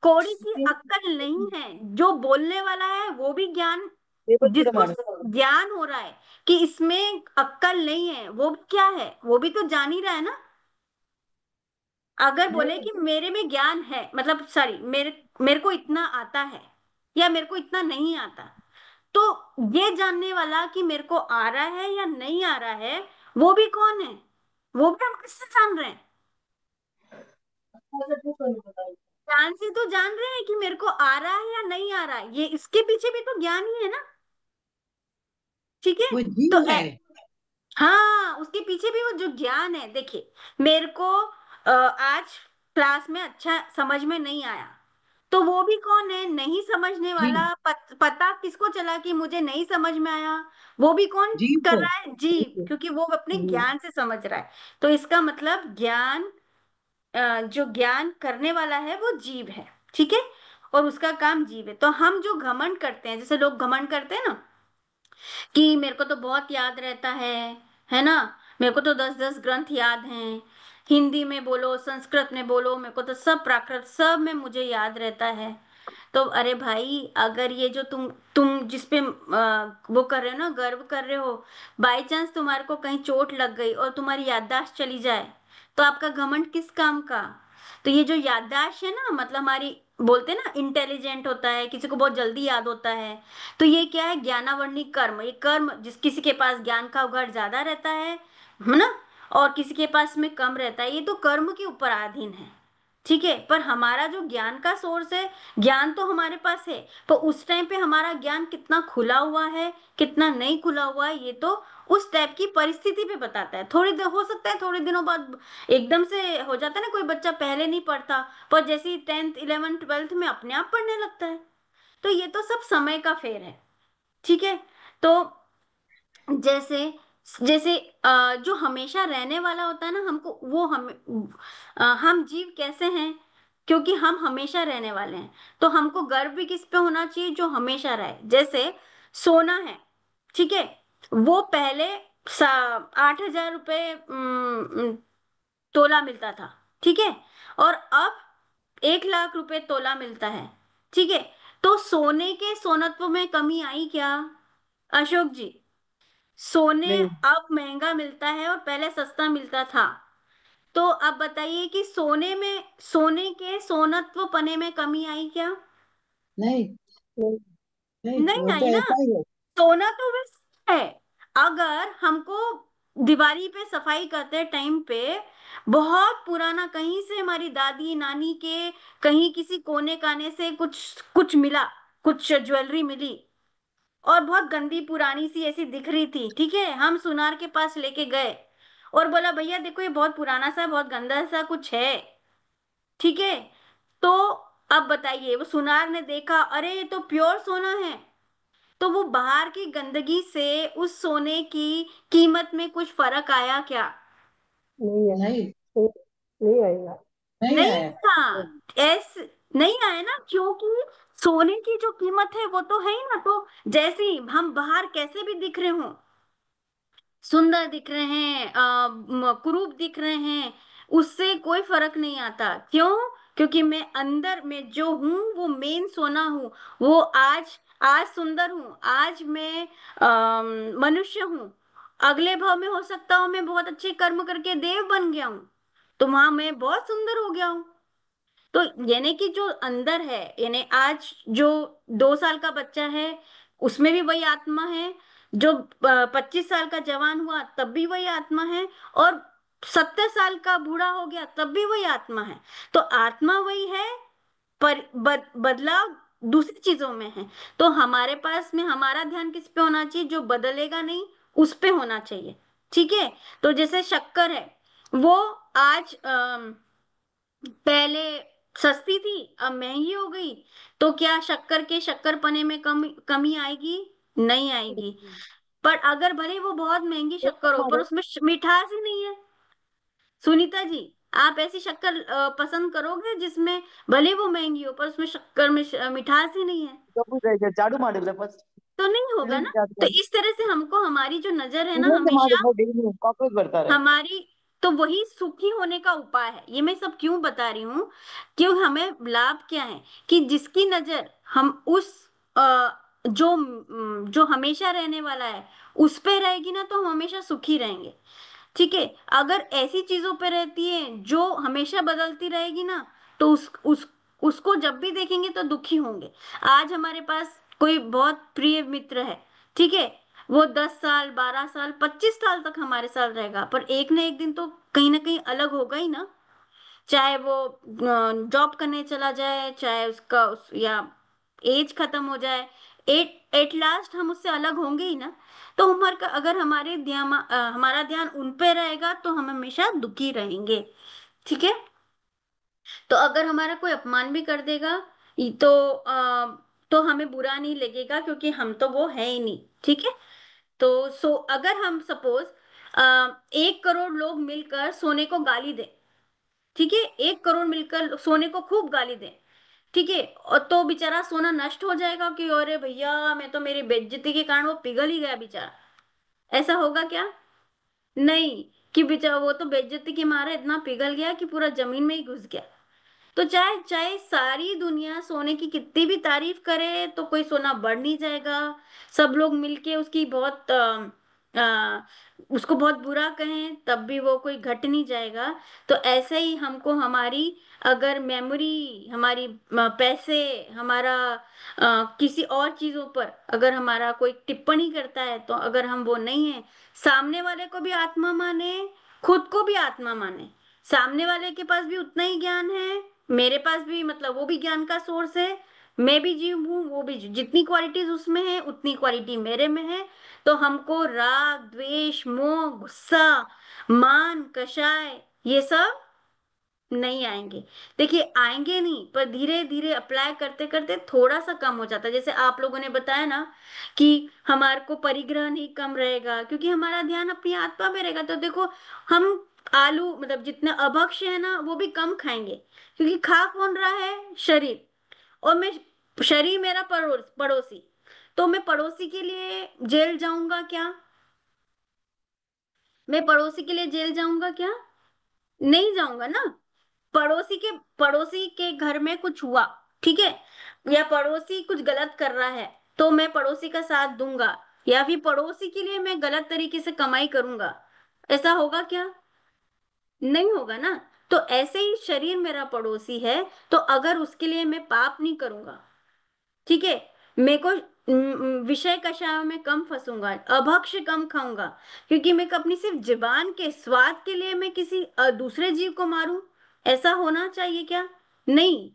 कौड़ी की अक्कल नहीं है, जो बोलने वाला है वो भी ज्ञान, जिसको ज्ञान हो रहा है कि इसमें अक्कल नहीं है, वो भी क्या है? वो भी तो जान ही रहा है ना। अगर बोले कि मेरे में ज्ञान है, मतलब सॉरी, मेरे मेरे को इतना आता है या मेरे को इतना नहीं आता, तो ये जानने वाला कि मेरे को आ रहा है या नहीं आ रहा है, वो भी कौन है? वो भी हम किससे जान रहे हैं? ज्ञान से तो जान रहे हैं कि मेरे को आ रहा है या नहीं आ रहा है। ये इसके पीछे भी तो ज्ञान ही है ना। ठीक है। वो तो जीव है। हाँ, उसके पीछे भी वो जो ज्ञान है। देखिए, मेरे को आज क्लास में अच्छा समझ में नहीं आया, तो वो भी कौन है? नहीं समझने जीव। वाला। पता किसको चला कि मुझे नहीं समझ में आया? वो भी कौन जीव कर को। रहा है? जीव, क्योंकि वो अपने ज्ञान से समझ रहा है। तो इसका मतलब ज्ञान, जो ज्ञान करने वाला है वो जीव है। ठीक है। और उसका काम जीव है। तो हम जो घमंड करते हैं, जैसे लोग घमंड करते हैं ना कि मेरे को तो बहुत याद रहता है ना, मेरे को तो 10-10 ग्रंथ याद हैं, हिंदी में बोलो संस्कृत में बोलो, मेरे को तो सब प्राकृत सब में मुझे याद रहता है। तो अरे भाई, अगर ये जो तुम जिस पे वो कर रहे हो ना, गर्व कर रहे हो, बाई चांस तुम्हारे को कहीं चोट लग गई और तुम्हारी याददाश्त चली जाए, तो आपका घमंड किस काम का? तो ये जो याददाश्त है ना, मतलब हमारी, बोलते हैं ना इंटेलिजेंट होता है, किसी को बहुत जल्दी याद होता है, तो ये क्या है? ज्ञानावर्णिक कर्म। ये कर्म, जिस किसी के पास ज्ञान का उगाड़ ज्यादा रहता है ना, और किसी के पास में कम रहता है, ये तो कर्म के ऊपर अधीन है। ठीक है। पर हमारा जो ज्ञान का सोर्स है, ज्ञान तो हमारे पास है, पर उस टाइम पे हमारा ज्ञान कितना खुला हुआ है, कितना नहीं खुला हुआ है, ये तो उस टाइप की परिस्थिति पे बताता है। थोड़ी देर हो सकता है, थोड़े दिनों बाद एकदम से हो जाता है ना, कोई बच्चा पहले नहीं पढ़ता, पर जैसे ही 10th 11th 12th में अपने आप पढ़ने लगता है। तो ये तो सब समय का फेर है। ठीक है। तो जैसे जैसे जो हमेशा रहने वाला होता है ना, हमको वो हम जीव कैसे हैं? क्योंकि हम हमेशा रहने वाले हैं, तो हमको गर्व भी किस पे होना चाहिए? जो हमेशा रहे। जैसे सोना है, ठीक है, वो पहले 8,000 रुपये तोला मिलता था, ठीक है, और अब 1,00,000 रुपए तोला मिलता है। ठीक है। तो सोने के सोनत्व में कमी आई क्या, अशोक जी? सोने नहीं। अब महंगा मिलता है और पहले सस्ता मिलता था। तो अब बताइए कि सोने के सोनत्व पने में कमी आई क्या? नहीं। नहीं। नहीं, नहीं वो तो आई ना। ऐसा ही है। सोना तो वैसे है। अगर हमको दिवाली पे सफाई करते टाइम पे बहुत पुराना कहीं से हमारी दादी नानी के कहीं किसी कोने काने से कुछ कुछ मिला, कुछ ज्वेलरी मिली और बहुत गंदी पुरानी सी ऐसी दिख रही थी, ठीक है। हम सुनार के पास लेके गए और बोला भैया देखो ये बहुत पुराना सा बहुत गंदा सा कुछ है, ठीक है। तो अब बताइए, वो सुनार ने देखा अरे ये तो प्योर सोना है, तो वो बाहर की गंदगी से उस सोने की कीमत में कुछ फर्क आया क्या? नहीं है, नहीं आएगा। नहीं नहीं आया। था। नहीं आया ना, क्योंकि सोने की जो कीमत है वो तो है ही ना। तो जैसे ही हम बाहर कैसे भी दिख रहे हो, सुंदर दिख रहे हैं, कुरूप दिख रहे हैं, उससे कोई फर्क नहीं आता। क्यों? क्योंकि मैं अंदर में जो हूँ वो मेन सोना हूँ। वो आज आज सुंदर हूँ, आज मैं मनुष्य हूँ। अगले भाव में हो सकता हूँ मैं बहुत अच्छे कर्म करके देव बन गया हूँ, तो वहां मैं बहुत सुंदर हो गया हूँ। तो यानी कि जो अंदर है, यानी आज जो 2 साल का बच्चा है उसमें भी वही आत्मा है, जो 25 साल का जवान हुआ तब भी वही आत्मा है, और 70 साल का बूढ़ा हो गया तब भी वही आत्मा है। तो आत्मा वही है, पर बदलाव दूसरी चीजों में है। तो हमारे पास में हमारा ध्यान किस पे होना चाहिए? जो बदलेगा नहीं उस पे होना चाहिए, ठीक है। तो जैसे शक्कर है, वो आज पहले सस्ती थी अब महंगी हो गई, तो क्या शक्कर के शक्करपने में कमी आएगी? नहीं आएगी। पर अगर भले वो बहुत महंगी शक्कर हो पर उसमें मिठास ही नहीं है, सुनीता जी, आप ऐसी शक्कर पसंद करोगे जिसमें भले वो महंगी हो पर उसमें शक्कर में मिठास ही नहीं है? झाड़ू मार फर्स्ट तो नहीं होगा ना। तो इस तरह से हमको हमारी जो नजर है ना हमेशा ಮಾಡಿ कॉकरोच बढ़ता रहे। हमारी, तो वही सुखी होने का उपाय है। ये मैं सब क्यों बता रही हूँ? क्यों हमें लाभ क्या है कि जिसकी नजर हम उस जो हमेशा रहने वाला है उस पे रहेगी ना, तो हम हमेशा सुखी रहेंगे, ठीक है। अगर ऐसी चीजों पे रहती है जो हमेशा बदलती रहेगी ना, तो उसको जब भी देखेंगे तो दुखी होंगे। आज हमारे पास कोई बहुत प्रिय मित्र है, ठीक है, वो 10 साल 12 साल 25 साल तक हमारे साथ रहेगा, पर एक ना एक दिन तो कहीं ना कहीं अलग होगा ही ना। चाहे वो जॉब करने चला जाए, चाहे या एज खत्म हो जाए, एट लास्ट हम उससे अलग होंगे ही ना। तो अगर हमारा ध्यान उन पे रहेगा तो हम हमेशा दुखी रहेंगे, ठीक है। तो अगर हमारा कोई अपमान भी कर देगा तो हमें बुरा नहीं लगेगा, क्योंकि हम तो वो है ही नहीं, ठीक है। तो अगर हम सपोज 1 करोड़ लोग मिलकर सोने को गाली दें, ठीक है, 1 करोड़ मिलकर सोने को खूब गाली दें, ठीक है, और तो बेचारा सोना नष्ट हो जाएगा कि अरे भैया मैं तो मेरी बेइज्जती के कारण वो पिघल ही गया बेचारा, ऐसा होगा क्या? नहीं, कि बेचारा वो तो बेइज्जती के मारे इतना पिघल गया कि पूरा जमीन में ही घुस गया। तो चाहे चाहे सारी दुनिया सोने की कितनी भी तारीफ करे तो कोई सोना बढ़ नहीं जाएगा। सब लोग मिलके उसकी बहुत उसको बहुत बुरा कहें तब भी वो कोई घट नहीं जाएगा। तो ऐसे ही हमको हमारी अगर मेमोरी, हमारी पैसे, हमारा किसी और चीजों पर अगर हमारा कोई टिप्पणी करता है, तो अगर हम वो नहीं है, सामने वाले को भी आत्मा माने, खुद को भी आत्मा माने। सामने वाले के पास भी उतना ही ज्ञान है, मेरे पास भी, मतलब वो भी ज्ञान का सोर्स है, मैं भी जीव हूँ, वो भी जितनी क्वालिटीज उसमें है उतनी क्वालिटी मेरे में है। तो हमको राग द्वेष मोह गुस्सा मान कषाय ये सब नहीं आएंगे। देखिए आएंगे नहीं, पर धीरे धीरे अप्लाई करते करते थोड़ा सा कम हो जाता है। जैसे आप लोगों ने बताया ना कि हमारे को परिग्रह नहीं कम रहेगा क्योंकि हमारा ध्यान अपनी आत्मा में रहेगा। तो देखो हम आलू, मतलब जितने अभक्ष्य है ना वो भी कम खाएंगे, क्योंकि खा कौन रहा है? शरीर। और शरीर मेरा पड़ोसी, तो मैं पड़ोसी के लिए जेल जाऊंगा क्या? मैं पड़ोसी के लिए जेल जाऊंगा क्या? नहीं जाऊंगा ना। पड़ोसी के घर में कुछ हुआ, ठीक है, या पड़ोसी कुछ गलत कर रहा है तो मैं पड़ोसी का साथ दूंगा, या फिर पड़ोसी के लिए मैं गलत तरीके से कमाई करूंगा, ऐसा होगा क्या? नहीं होगा ना। तो ऐसे ही शरीर मेरा पड़ोसी है, तो अगर उसके लिए मैं पाप नहीं करूंगा, ठीक है, मेरे को विषय कषायों में कम फंसूंगा, अभक्ष्य कम खाऊंगा, क्योंकि मैं अपनी सिर्फ जुबान के स्वाद के लिए मैं किसी दूसरे जीव को मारूं, ऐसा होना चाहिए क्या? नहीं,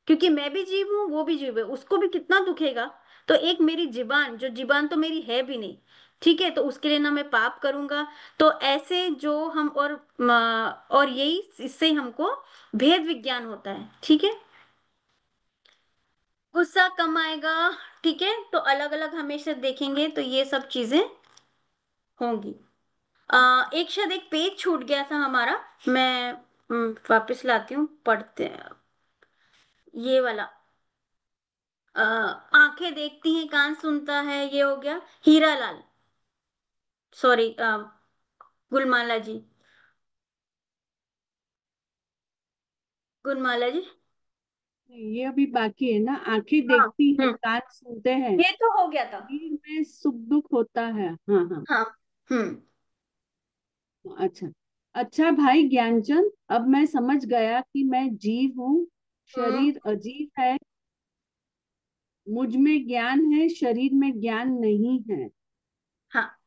क्योंकि मैं भी जीव हूं, वो भी जीव है, उसको भी कितना दुखेगा। तो एक मेरी जीबान, जो जीबान तो मेरी है भी नहीं, ठीक है, तो उसके लिए ना मैं पाप करूंगा। तो ऐसे जो हम और यही इससे हमको भेद विज्ञान होता है, ठीक है। गुस्सा कम आएगा, ठीक है, तो अलग अलग हमेशा देखेंगे तो ये सब चीजें होंगी। एक शायद एक पेज छूट गया था हमारा, मैं वापस लाती हूँ, पढ़ते हैं ये वाला। आंखें देखती हैं, कान सुनता है, ये हो गया हीरालाल, सॉरी गुलमाला जी, गुलमाला जी। ये अभी बाकी है ना, आंखें हाँ, देखती है, कान सुनते हैं, ये तो हो गया था। शरीर में सुख दुख होता है। हाँ हाँ। हाँ। हम्म। अच्छा। अच्छा भाई ज्ञानचंद, अब मैं समझ गया कि मैं जीव हूँ, हम्म। शरीर अजीब है, मुझ में ज्ञान है, शरीर में ज्ञान नहीं है। हाँ।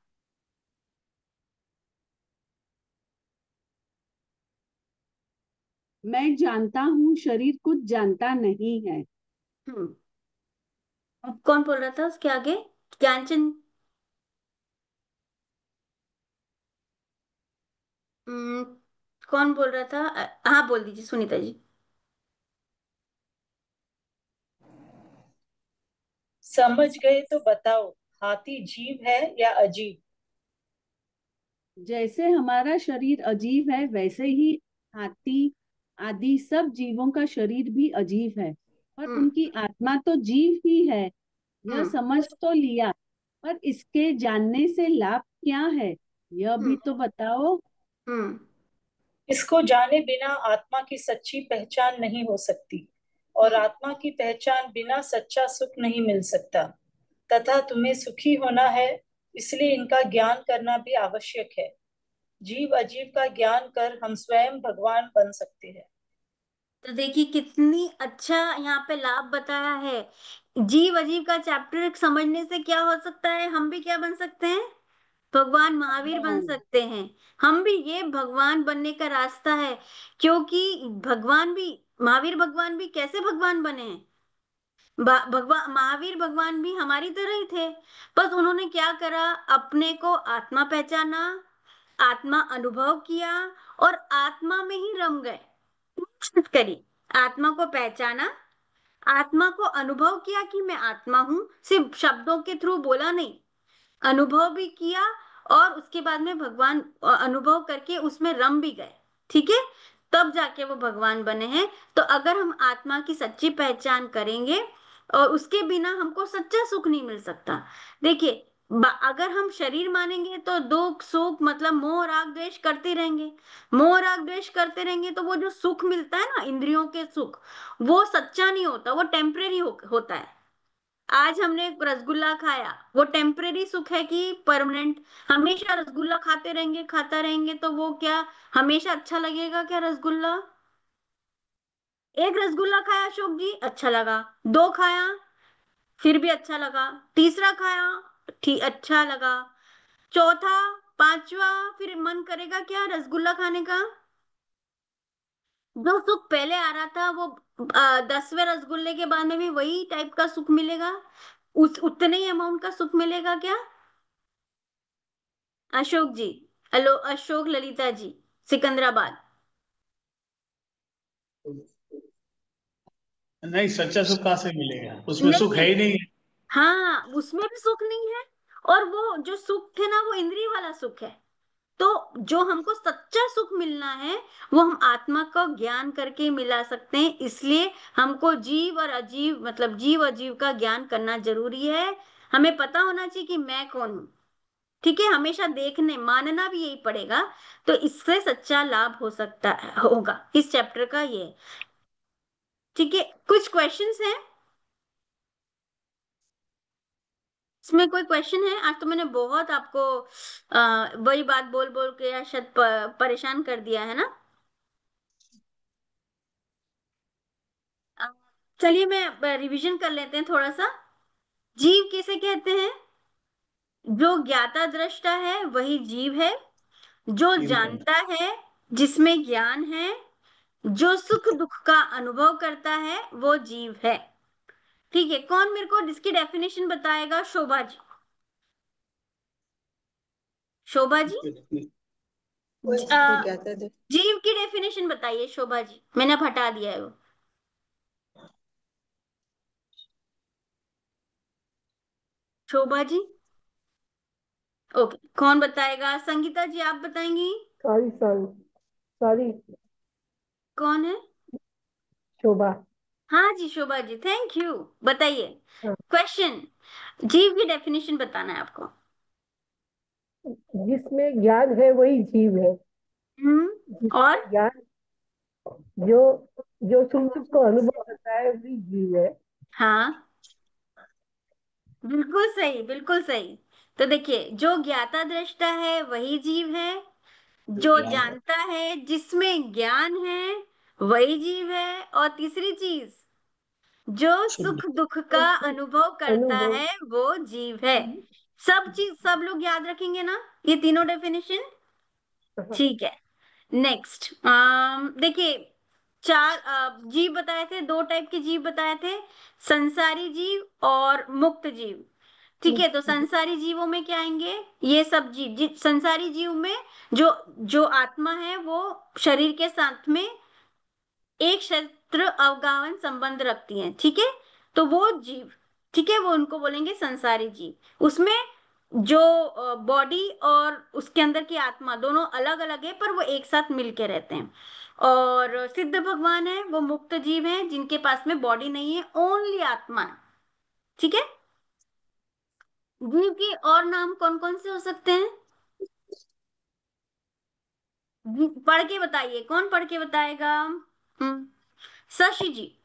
मैं जानता हूँ, शरीर कुछ जानता नहीं है। अब कौन बोल रहा था उसके आगे? ज्ञानचंद। हम्म, कौन बोल रहा था? हाँ, बोल दीजिए सुनीता जी। समझ गए तो बताओ, हाथी जीव है या अजीब? जैसे हमारा शरीर अजीब है, वैसे ही हाथी आदि सब जीवों का शरीर भी अजीब है, पर उनकी आत्मा तो जीव ही है। यह समझ तो लिया, पर इसके जानने से लाभ क्या है, यह भी तो बताओ। इसको जाने बिना आत्मा की सच्ची पहचान नहीं हो सकती, और आत्मा की पहचान बिना सच्चा सुख नहीं मिल सकता। तथा तुम्हें सुखी होना है, इसलिए इनका ज्ञान करना भी आवश्यक है। जीव अजीव का ज्ञान कर हम स्वयं भगवान बन सकते हैं। तो देखिए कितनी अच्छा यहाँ पे लाभ बताया है। जीव अजीव का चैप्टर समझने से क्या हो सकता है, हम भी क्या बन सकते हैं? भगवान महावीर बन सकते हैं। हम भी, ये भगवान बनने का रास्ता है, क्योंकि भगवान भी, महावीर भगवान भी कैसे भगवान बने हैं? भगवान महावीर भगवान भी हमारी तरह ही थे, बस उन्होंने क्या करा, अपने को आत्मा पहचाना, आत्मा अनुभव किया और आत्मा में ही रम गए। करी, आत्मा को पहचाना, आत्मा को अनुभव किया कि मैं आत्मा हूं, सिर्फ शब्दों के थ्रू बोला नहीं, अनुभव भी किया, और उसके बाद में भगवान अनुभव करके उसमें रम भी गए, ठीक है, तब जाके वो भगवान बने हैं। तो अगर हम आत्मा की सच्ची पहचान करेंगे, और उसके बिना हमको सच्चा सुख नहीं मिल सकता। देखिए, अगर हम शरीर मानेंगे तो दुख सुख मतलब मोह राग द्वेष करते रहेंगे, मोह राग द्वेष करते रहेंगे, तो वो जो सुख मिलता है ना, इंद्रियों के सुख, वो सच्चा नहीं होता, वो टेम्परेरी होता है। आज हमने रसगुल्ला खाया, वो टेम्परेरी सुख है कि परमानेंट? हमेशा रसगुल्ला खाते रहेंगे, खाता रहेंगे, तो वो क्या हमेशा अच्छा लगेगा क्या रसगुल्ला? एक रसगुल्ला खाया अशोक जी, अच्छा लगा, दो खाया फिर भी अच्छा लगा, तीसरा खाया ठीक अच्छा लगा, चौथा, पांचवा, फिर मन करेगा क्या रसगुल्ला खाने का? जो सुख पहले आ रहा था वो 10वें रसगुल्ले के बाद में भी वही टाइप का सुख मिलेगा, उस उतने ही अमाउंट का सुख मिलेगा क्या? अशोक जी, हेलो अशोक, ललिता जी, सिकंदराबाद। नहीं, सच्चा सुख कहाँ से मिलेगा, उसमें सुख है नहीं, ही नहीं। हाँ, उसमें भी सुख नहीं है, और वो जो सुख थे ना, वो इंद्रिय वाला सुख है। तो जो हमको सच्चा सुख मिलना है, वो हम आत्मा का ज्ञान करके ही मिला सकते हैं, इसलिए हमको जीव और अजीव मतलब जीव अजीव का ज्ञान करना जरूरी है। हमें पता होना चाहिए कि मैं कौन हूं, ठीक है, हमेशा देखने मानना भी यही पड़ेगा। तो इससे सच्चा लाभ हो सकता होगा इस चैप्टर का ये, ठीक है। कुछ क्वेश्चंस हैं इसमें? कोई क्वेश्चन है? आज तो मैंने बहुत आपको वही बात बोल बोल के या शायद परेशान कर दिया है ना। अ, चलिए मैं रिवीजन कर लेते हैं थोड़ा सा। जीव किसे कहते हैं? जो ज्ञाता दृष्टा है वही जीव है। जो जानता है, जिसमें ज्ञान है, जो सुख दुख का अनुभव करता है, वो जीव है। ठीक है, कौन मेरे को इसकी डेफिनेशन बताएगा? शोभा जी। शोभा जी, जीव की डेफिनेशन बताइए शोभा जी। मैंने अब हटा दिया है वो। शोभा जी, ओके, कौन बताएगा? संगीता जी आप बताएंगी? सॉरी सॉरी सॉरी, कौन है? शोभा। हाँ जी, शोभा जी, थैंक यू। बताइए हाँ। क्वेश्चन। जीव की डेफिनेशन बताना है आपको। जिसमें ज्ञान है वही जीव है। और जिसमें ज्ञान, जो जो सुख दुख को अनुभव करता है वही जीव है। हाँ, बिल्कुल सही, बिल्कुल सही। तो देखिए, जो ज्ञाता दृष्टा है वही जीव है। जो जानता है, जिसमें ज्ञान है, वही जीव है। और तीसरी चीज, जो सुख दुख का अनुभव करता अनुभव। है वो जीव है। सब चीज सब लोग याद रखेंगे ना, ये तीनों डेफिनेशन? ठीक है, नेक्स्ट। देखिए, चार जीव बताए थे, दो टाइप के जीव बताए थे, संसारी जीव और मुक्त जीव। ठीक है, तो संसारी जीवों में क्या आएंगे? ये सब जीव। संसारी जीव में जो जो आत्मा है वो शरीर के साथ में एक क्षेत्र अवगाहन संबंध रखती हैं। ठीक है, तो वो जीव, ठीक है, वो उनको बोलेंगे संसारी जीव। उसमें जो बॉडी और उसके अंदर की आत्मा दोनों अलग अलग है, पर वो एक साथ मिलके रहते हैं। और सिद्ध भगवान है वो मुक्त जीव हैं, जिनके पास में बॉडी नहीं है, ओनली आत्मा है। ठीक है, जीव के और नाम कौन कौन से हो सकते हैं? पढ़ के बताइए, कौन पढ़ के बताएगा? शशि जी।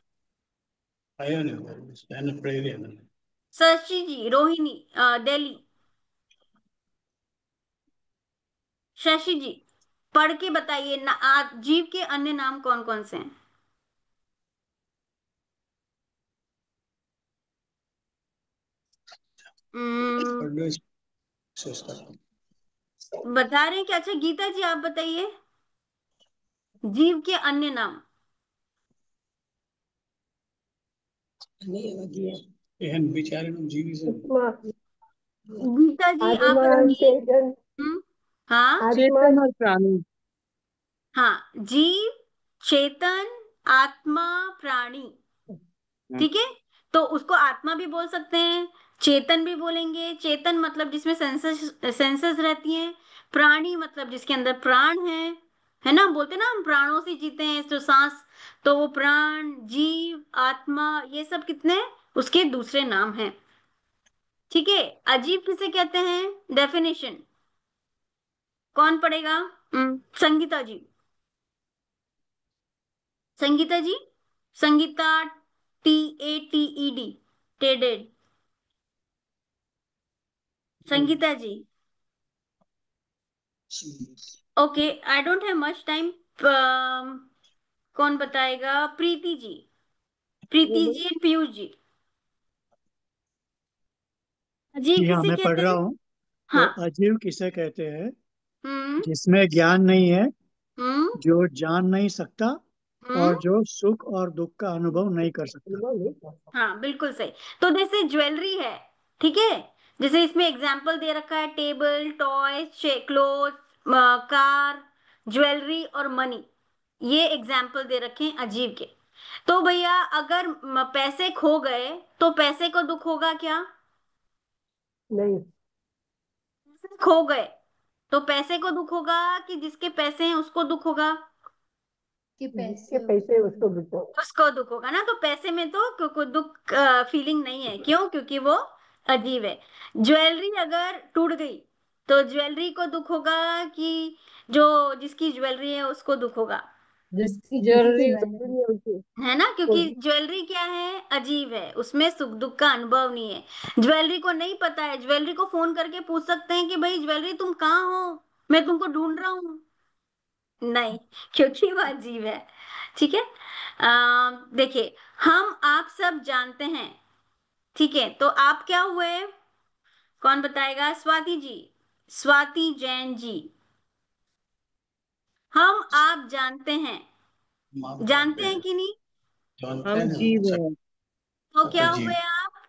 शशि जी, रोहिणी, दिल्ली। शशि जी, पढ़ के बताइए ना, जीव के अन्य नाम कौन कौन से हैं? बता रहे हैं क्या? अच्छा, गीता जी आप बताइए, जीव के अन्य नाम। गीता जी आप आत्मा, बताइए। चेतन। हाँ, चेतन और प्राणी। हाँ, जीव, चेतन, आत्मा, प्राणी। ठीक है, तो उसको आत्मा भी बोल सकते हैं, चेतन भी बोलेंगे। चेतन मतलब जिसमें सेंसेस रहती हैं। प्राणी मतलब जिसके अंदर प्राण है ना, बोलते ना हम प्राणों से जीते हैं, जो सांस। तो वो प्राण, जीव, आत्मा, ये सब कितने उसके दूसरे नाम हैं। ठीक है, अजीब किसे कहते हैं? डेफिनेशन कौन पढ़ेगा? Sangeeta ji. Sangeeta ji, Sangeeta, TATED, Tated. Sangeeta ji, okay, I don't have much time. कौन बताएगा? प्रीति जी। प्रीति जी एंड पीयूष जी। अजीब जी हाँ, किसे मैं पढ़ कहते रहा हैं? हूँ। तो हाँ। अजीव किसे कहते हैं? हम्म। जिसमें ज्ञान नहीं है, हम्म। जो जान नहीं सकता, और हम्म। जो सुख और दुख का अनुभव नहीं कर सकता। हाँ, बिल्कुल सही। तो जैसे ज्वेलरी है, ठीक है, जैसे इसमें एग्जाम्पल दे रखा है, table, toys, cloth, car, jewellery और मनी। ये एग्जाम्पल दे रखे हैं अजीब के। तो भैया, अगर पैसे खो गए तो पैसे को दुख होगा क्या? नहीं। खो गए तो पैसे को दुख होगा कि जिसके पैसे हैं उसको दुख होगा? जिसके पैसे उसको दुख होगा। उसको दुख होगा ना। तो पैसे में तो कोई दुख फीलिंग नहीं है। क्यों? क्योंकि वो अजीब है। ज्वेलरी अगर टूट गई तो ज्वेलरी को दुख होगा कि जो जिसकी ज्वेलरी है उसको दुख होगा? जिसकी जिसकी ज्वेलरी ज्वेलरी है उसे। है ना, क्योंकि ज्वेलरी क्या है? अजीब है, उसमें सुख दुख का अनुभव नहीं है। ज्वेलरी को नहीं पता है, ज्वेलरी को फोन करके पूछ सकते हैं कि भाई ज्वेलरी तुम कहाँ हो, मैं तुमको ढूंढ रहा हूँ? नहीं, क्योंकि वो अजीब है। ठीक है, देखिए, हम आप सब जानते हैं ठीक है, तो आप क्या हुए, कौन बताएगा? स्वाति जी, स्वाति जैन जी। हम आप जानते हैं, जानते हैं कि नहीं? जानते हम हैं जीव हैं। तो क्या अजीब। हुए आप?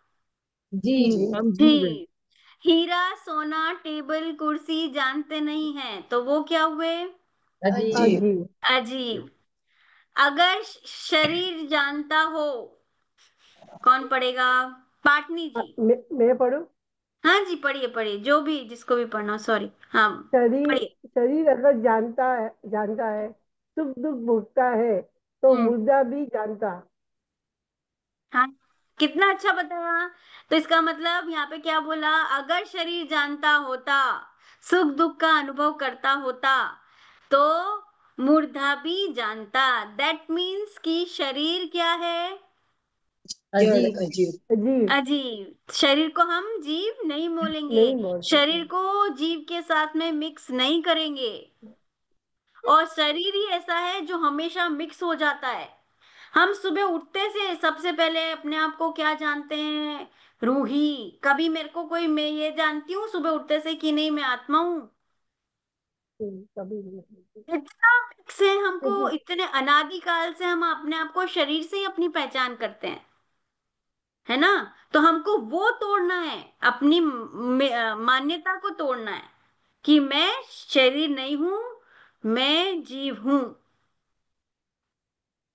जीव, हम जीव हैं। जी। हीरा सोना टेबल कुर्सी जानते नहीं हैं, तो वो क्या हुए? अजीब। अजीब। अजीब। अगर शरीर जानता हो, कौन पढ़ेगा? पाटनी जी। मैं पढ़ूं? हाँ जी, पढ़िए पढ़िए, जो भी जिसको भी पढ़ना, सॉरी, हाँ शरीर पढ़िए। शरीर अगर जानता है सुख दुख भोगता है तो मुर्दा भी जानता। हाँ, कितना अच्छा बताया। तो इसका मतलब यहाँ पे क्या बोला? अगर शरीर जानता होता, सुख दुख का अनुभव करता होता, तो मूर्धा भी जानता। दैट मीन्स कि शरीर क्या है? अजीब। अजीब। अजीब। शरीर को हम जीव नहीं बोलेंगे, नहीं बोल शरीर को जीव के साथ में मिक्स नहीं करेंगे। और शरीर ही ऐसा है जो हमेशा मिक्स हो जाता है। हम सुबह उठते से सबसे पहले अपने आप को क्या जानते हैं? रूही। कभी मेरे को कोई, मैं ये जानती हूँ सुबह उठते से कि नहीं मैं आत्मा हूँ? कभी नहीं। इतना मिक्स है हमको, लेकिन इतने अनादिकाल से हम अपने आप को शरीर से ही अपनी पहचान करते हैं, है ना? तो हमको वो तोड़ना है, अपनी मान्यता को तोड़ना है कि मैं शरीर नहीं हूं, मैं जीव हूं।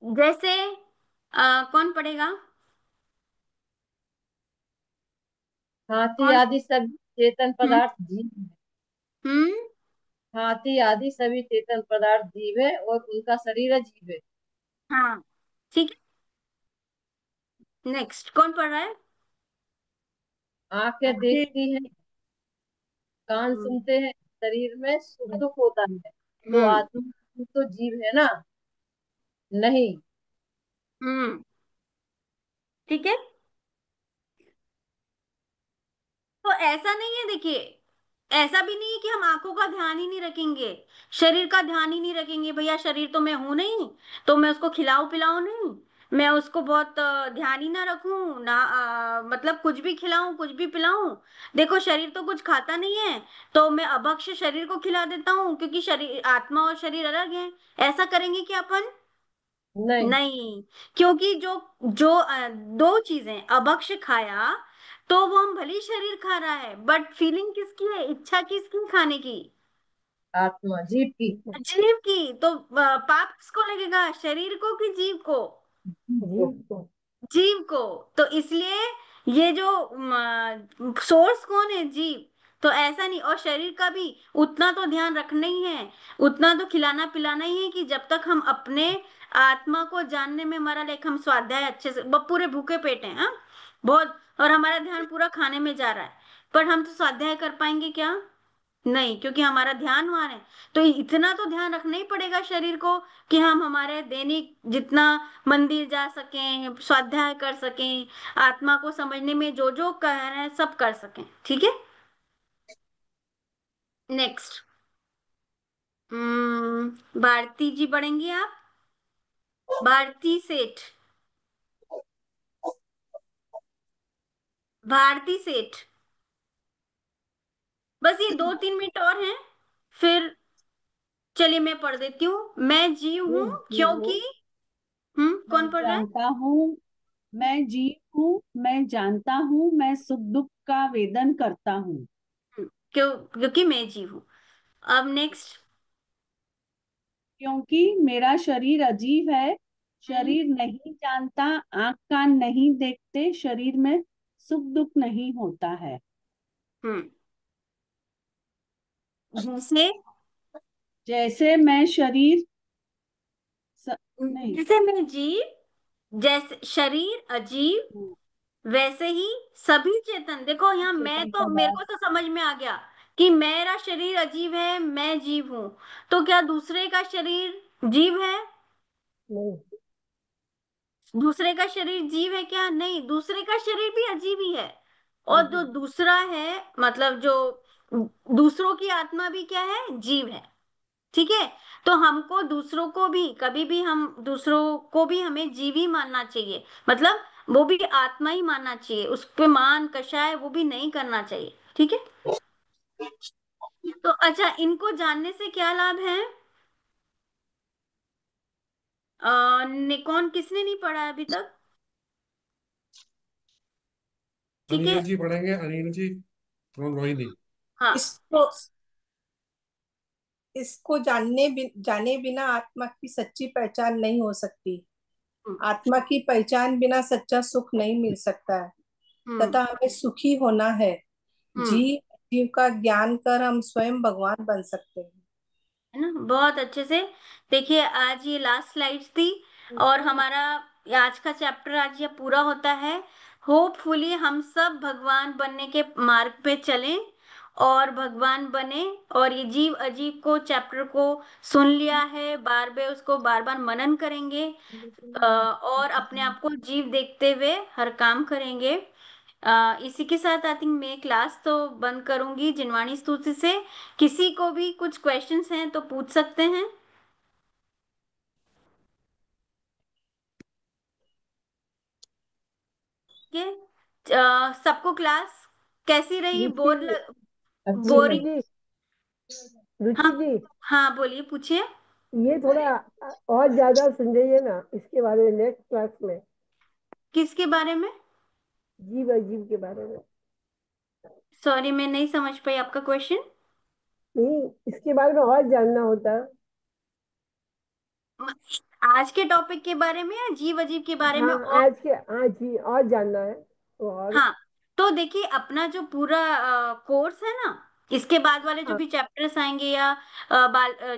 जैसे कौन पढ़ेगा? हाथी कौन? आदि सभी चेतन हम्म पदार्थ जीव है। हम्म हाथी आदि सभी चेतन पदार्थ जीव है और उनका शरीर अजीब है। हाँ, ठीक है। नेक्स्ट कौन पढ़ रहा है? आंखें आंखें। देखती हैं, कान हम्म सुनते हैं, शरीर में सुख दुख होता है, तो हम्म आत्मा तो जीव है ना? नहीं। हम्म, ठीक है। तो ऐसा नहीं है, देखिए, ऐसा भी नहीं है कि हम आंखों का ध्यान ही नहीं रखेंगे, शरीर का ध्यान ही नहीं रखेंगे। भैया शरीर तो मैं हूं नहीं, तो मैं उसको खिलाऊं पिलाऊं नहीं, मैं उसको बहुत ध्यान ही ना रखूं ना, मतलब कुछ भी खिलाऊं कुछ भी पिलाऊं। देखो शरीर तो कुछ खाता नहीं है, तो मैं अभक्ष्य शरीर को खिला देता हूँ, क्योंकि शरीर, आत्मा और शरीर अलग है। ऐसा करेंगे क्या अपन? नहीं। नहीं। क्योंकि जो जो दो चीजें, अभक्ष्य खाया तो वो हम भली शरीर खा रहा है, बट फीलिंग किसकी है, इच्छा किसकी खाने की? आत्मा जीव की। जीव की। तो पाप किसको लगेगा, शरीर को कि जीव को? को। जीव को। जीव को। तो इसलिए ये जो सोर्स कौन है? जीव। तो ऐसा नहीं, और शरीर का भी उतना तो ध्यान रखना ही है, उतना तो खिलाना पिलाना ही है कि जब तक हम अपने आत्मा को जानने में हमारा लेख, हम स्वाध्याय अच्छे से पूरे भूखे पेट हैं, हाँ, बहुत, और हमारा ध्यान पूरा खाने में जा रहा है, पर हम तो स्वाध्याय कर पाएंगे क्या? नहीं, क्योंकि हमारा ध्यान वहां है। तो इतना तो ध्यान रखना ही पड़ेगा शरीर को कि हम हमारे दैनिक जितना मंदिर जा सकें, स्वाध्याय कर सकें, आत्मा को समझने में जो जो कह रहे हैं सब कर सकें, ठीक है। नेक्स्ट, भारती जी पढ़ेंगी आप? भारती सेठ, भारती सेठ। बस ये 2-3 मिनट और हैं, फिर चलिए मैं पढ़ देती हूँ। मैं जीव मैं हूँ जीव हूँ, क्योंकि, मैं कौन पढ़ रहा है? जानता हूँ। मैं जीव हूँ, मैं जानता हूँ, मैं सुख दुख का वेदन करता हूँ। क्योंकि मैं जीव हूँ। अब नेक्स्ट। क्योंकि मेरा शरीर अजीब है, शरीर नहीं जानता, आंख कान नहीं देखते, शरीर में सुख दुख नहीं होता है। हम्म जैसे, जैसे मैं शरीर नहीं। जैसे मैं जीव, जैसे शरीर अजीब, वैसे ही सभी चेतन। देखो यहाँ मैं चेतन तो, मेरे को पदार्थ। तो समझ में आ गया कि मेरा शरीर अजीब है, मैं जीव हूं। तो क्या दूसरे का शरीर जीव है? नहीं। दूसरे का शरीर जीव है क्या? नहीं, दूसरे का शरीर भी अजीब ही है। और जो दूसरा है, मतलब जो दूसरों की आत्मा भी क्या है? जीव है, ठीक है। तो हमको दूसरों को भी, कभी भी हम दूसरों को भी हमें जीव ही मानना चाहिए, मतलब वो भी आत्मा ही मानना चाहिए, उस पे मान कषाय वो भी नहीं करना चाहिए। ठीक है, तो अच्छा, इनको जानने से क्या लाभ है? निकॉन किसने नहीं पढ़ा है अभी तक? ठीक है, अनिल जी पढ़ेंगे, अनिल जी फ्रॉम रोहिणी। हाँ। इसको इसको जाने बिना आत्मा की सच्ची पहचान नहीं हो सकती। आत्मा की पहचान बिना सच्चा सुख नहीं मिल सकता है, तथा हमें सुखी होना है। जीव का ज्ञान कर हम स्वयं भगवान बन सकते हैं। है ना, बहुत अच्छे से। देखिए, आज ये लास्ट स्लाइड्स थी और हमारा आज का चैप्टर आज ये पूरा होता है। होपफुली हम सब भगवान बनने के मार्ग पे चलें और भगवान बने। और ये जीव अजीब को चैप्टर को सुन लिया है, बार बार उसको बार बार मनन करेंगे और अपने आप को जीव देखते हुए हर काम करेंगे। इसी के साथ आई थिंक मैं क्लास तो बंद करूंगी जिनवाणी स्तुति से। किसी को भी कुछ क्वेश्चंस हैं तो पूछ सकते हैं। ठीक है, सबको क्लास कैसी रही? रुचि अच्छी रुचि बोरिंग? लगी। जी, हाँ, रुचि जी, हाँ बोलिए, पूछिए। ये थोड़ा और ज्यादा समझाइए ना इसके बारे में नेक्स्ट क्लास में। किसके बारे में? जीव अजीव के बारे में। सॉरी, मैं नहीं समझ पाई आपका क्वेश्चन। नहीं, इसके बारे में और जानना होता। आज के टॉपिक के बारे में या जीव अजीब के बारे में? हाँ, और आज ही और जानना है तो और। हाँ, तो देखिए, अपना जो पूरा कोर्स है ना, इसके बाद वाले जो हाँ, भी चैप्टर्स आएंगे या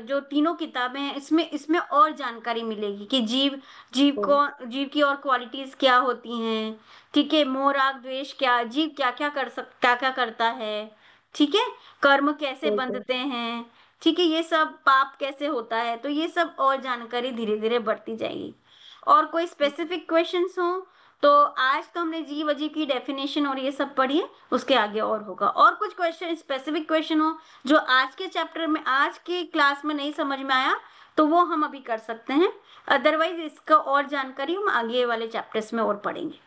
जो तीनों किताबें हैं, इसमें इसमें और जानकारी मिलेगी कि जीव की और क्वालिटीज क्या होती हैं। ठीक है, मोह राग द्वेष क्या, जीव क्या क्या क्या क्या करता है। ठीक है, कर्म कैसे ओके। बंधते हैं। ठीक है, ये सब पाप कैसे होता है, तो ये सब और जानकारी धीरे धीरे बढ़ती जाएगी। और कोई स्पेसिफिक क्वेश्चंस हो तो आज तो हमने जीव अजीब की डेफिनेशन और ये सब पढ़ी है, उसके आगे और होगा। और कुछ क्वेश्चन, स्पेसिफिक क्वेश्चन हो जो आज के चैप्टर में, आज की क्लास में नहीं समझ में आया, तो वो हम अभी कर सकते हैं। अदरवाइज इसका और जानकारी हम आगे वाले चैप्टर्स में और पढ़ेंगे।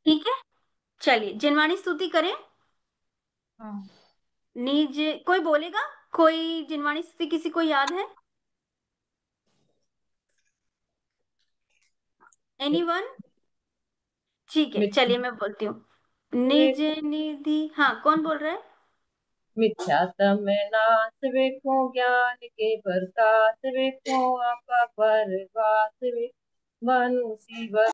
ठीक है, चलिए जिनवाणी स्तुति करें। हाँ। निज कोई बोलेगा? कोई जिनवाणी स्तुति किसी को याद है? एनीवन? ठीक है, चलिए मैं बोलती हूँ। निज निधि, हाँ, कौन बोल रहा है? मिथ्यात्म नाश वेखो ज्ञान के प्रकाश वेखो आपा परवास वे मनुष्य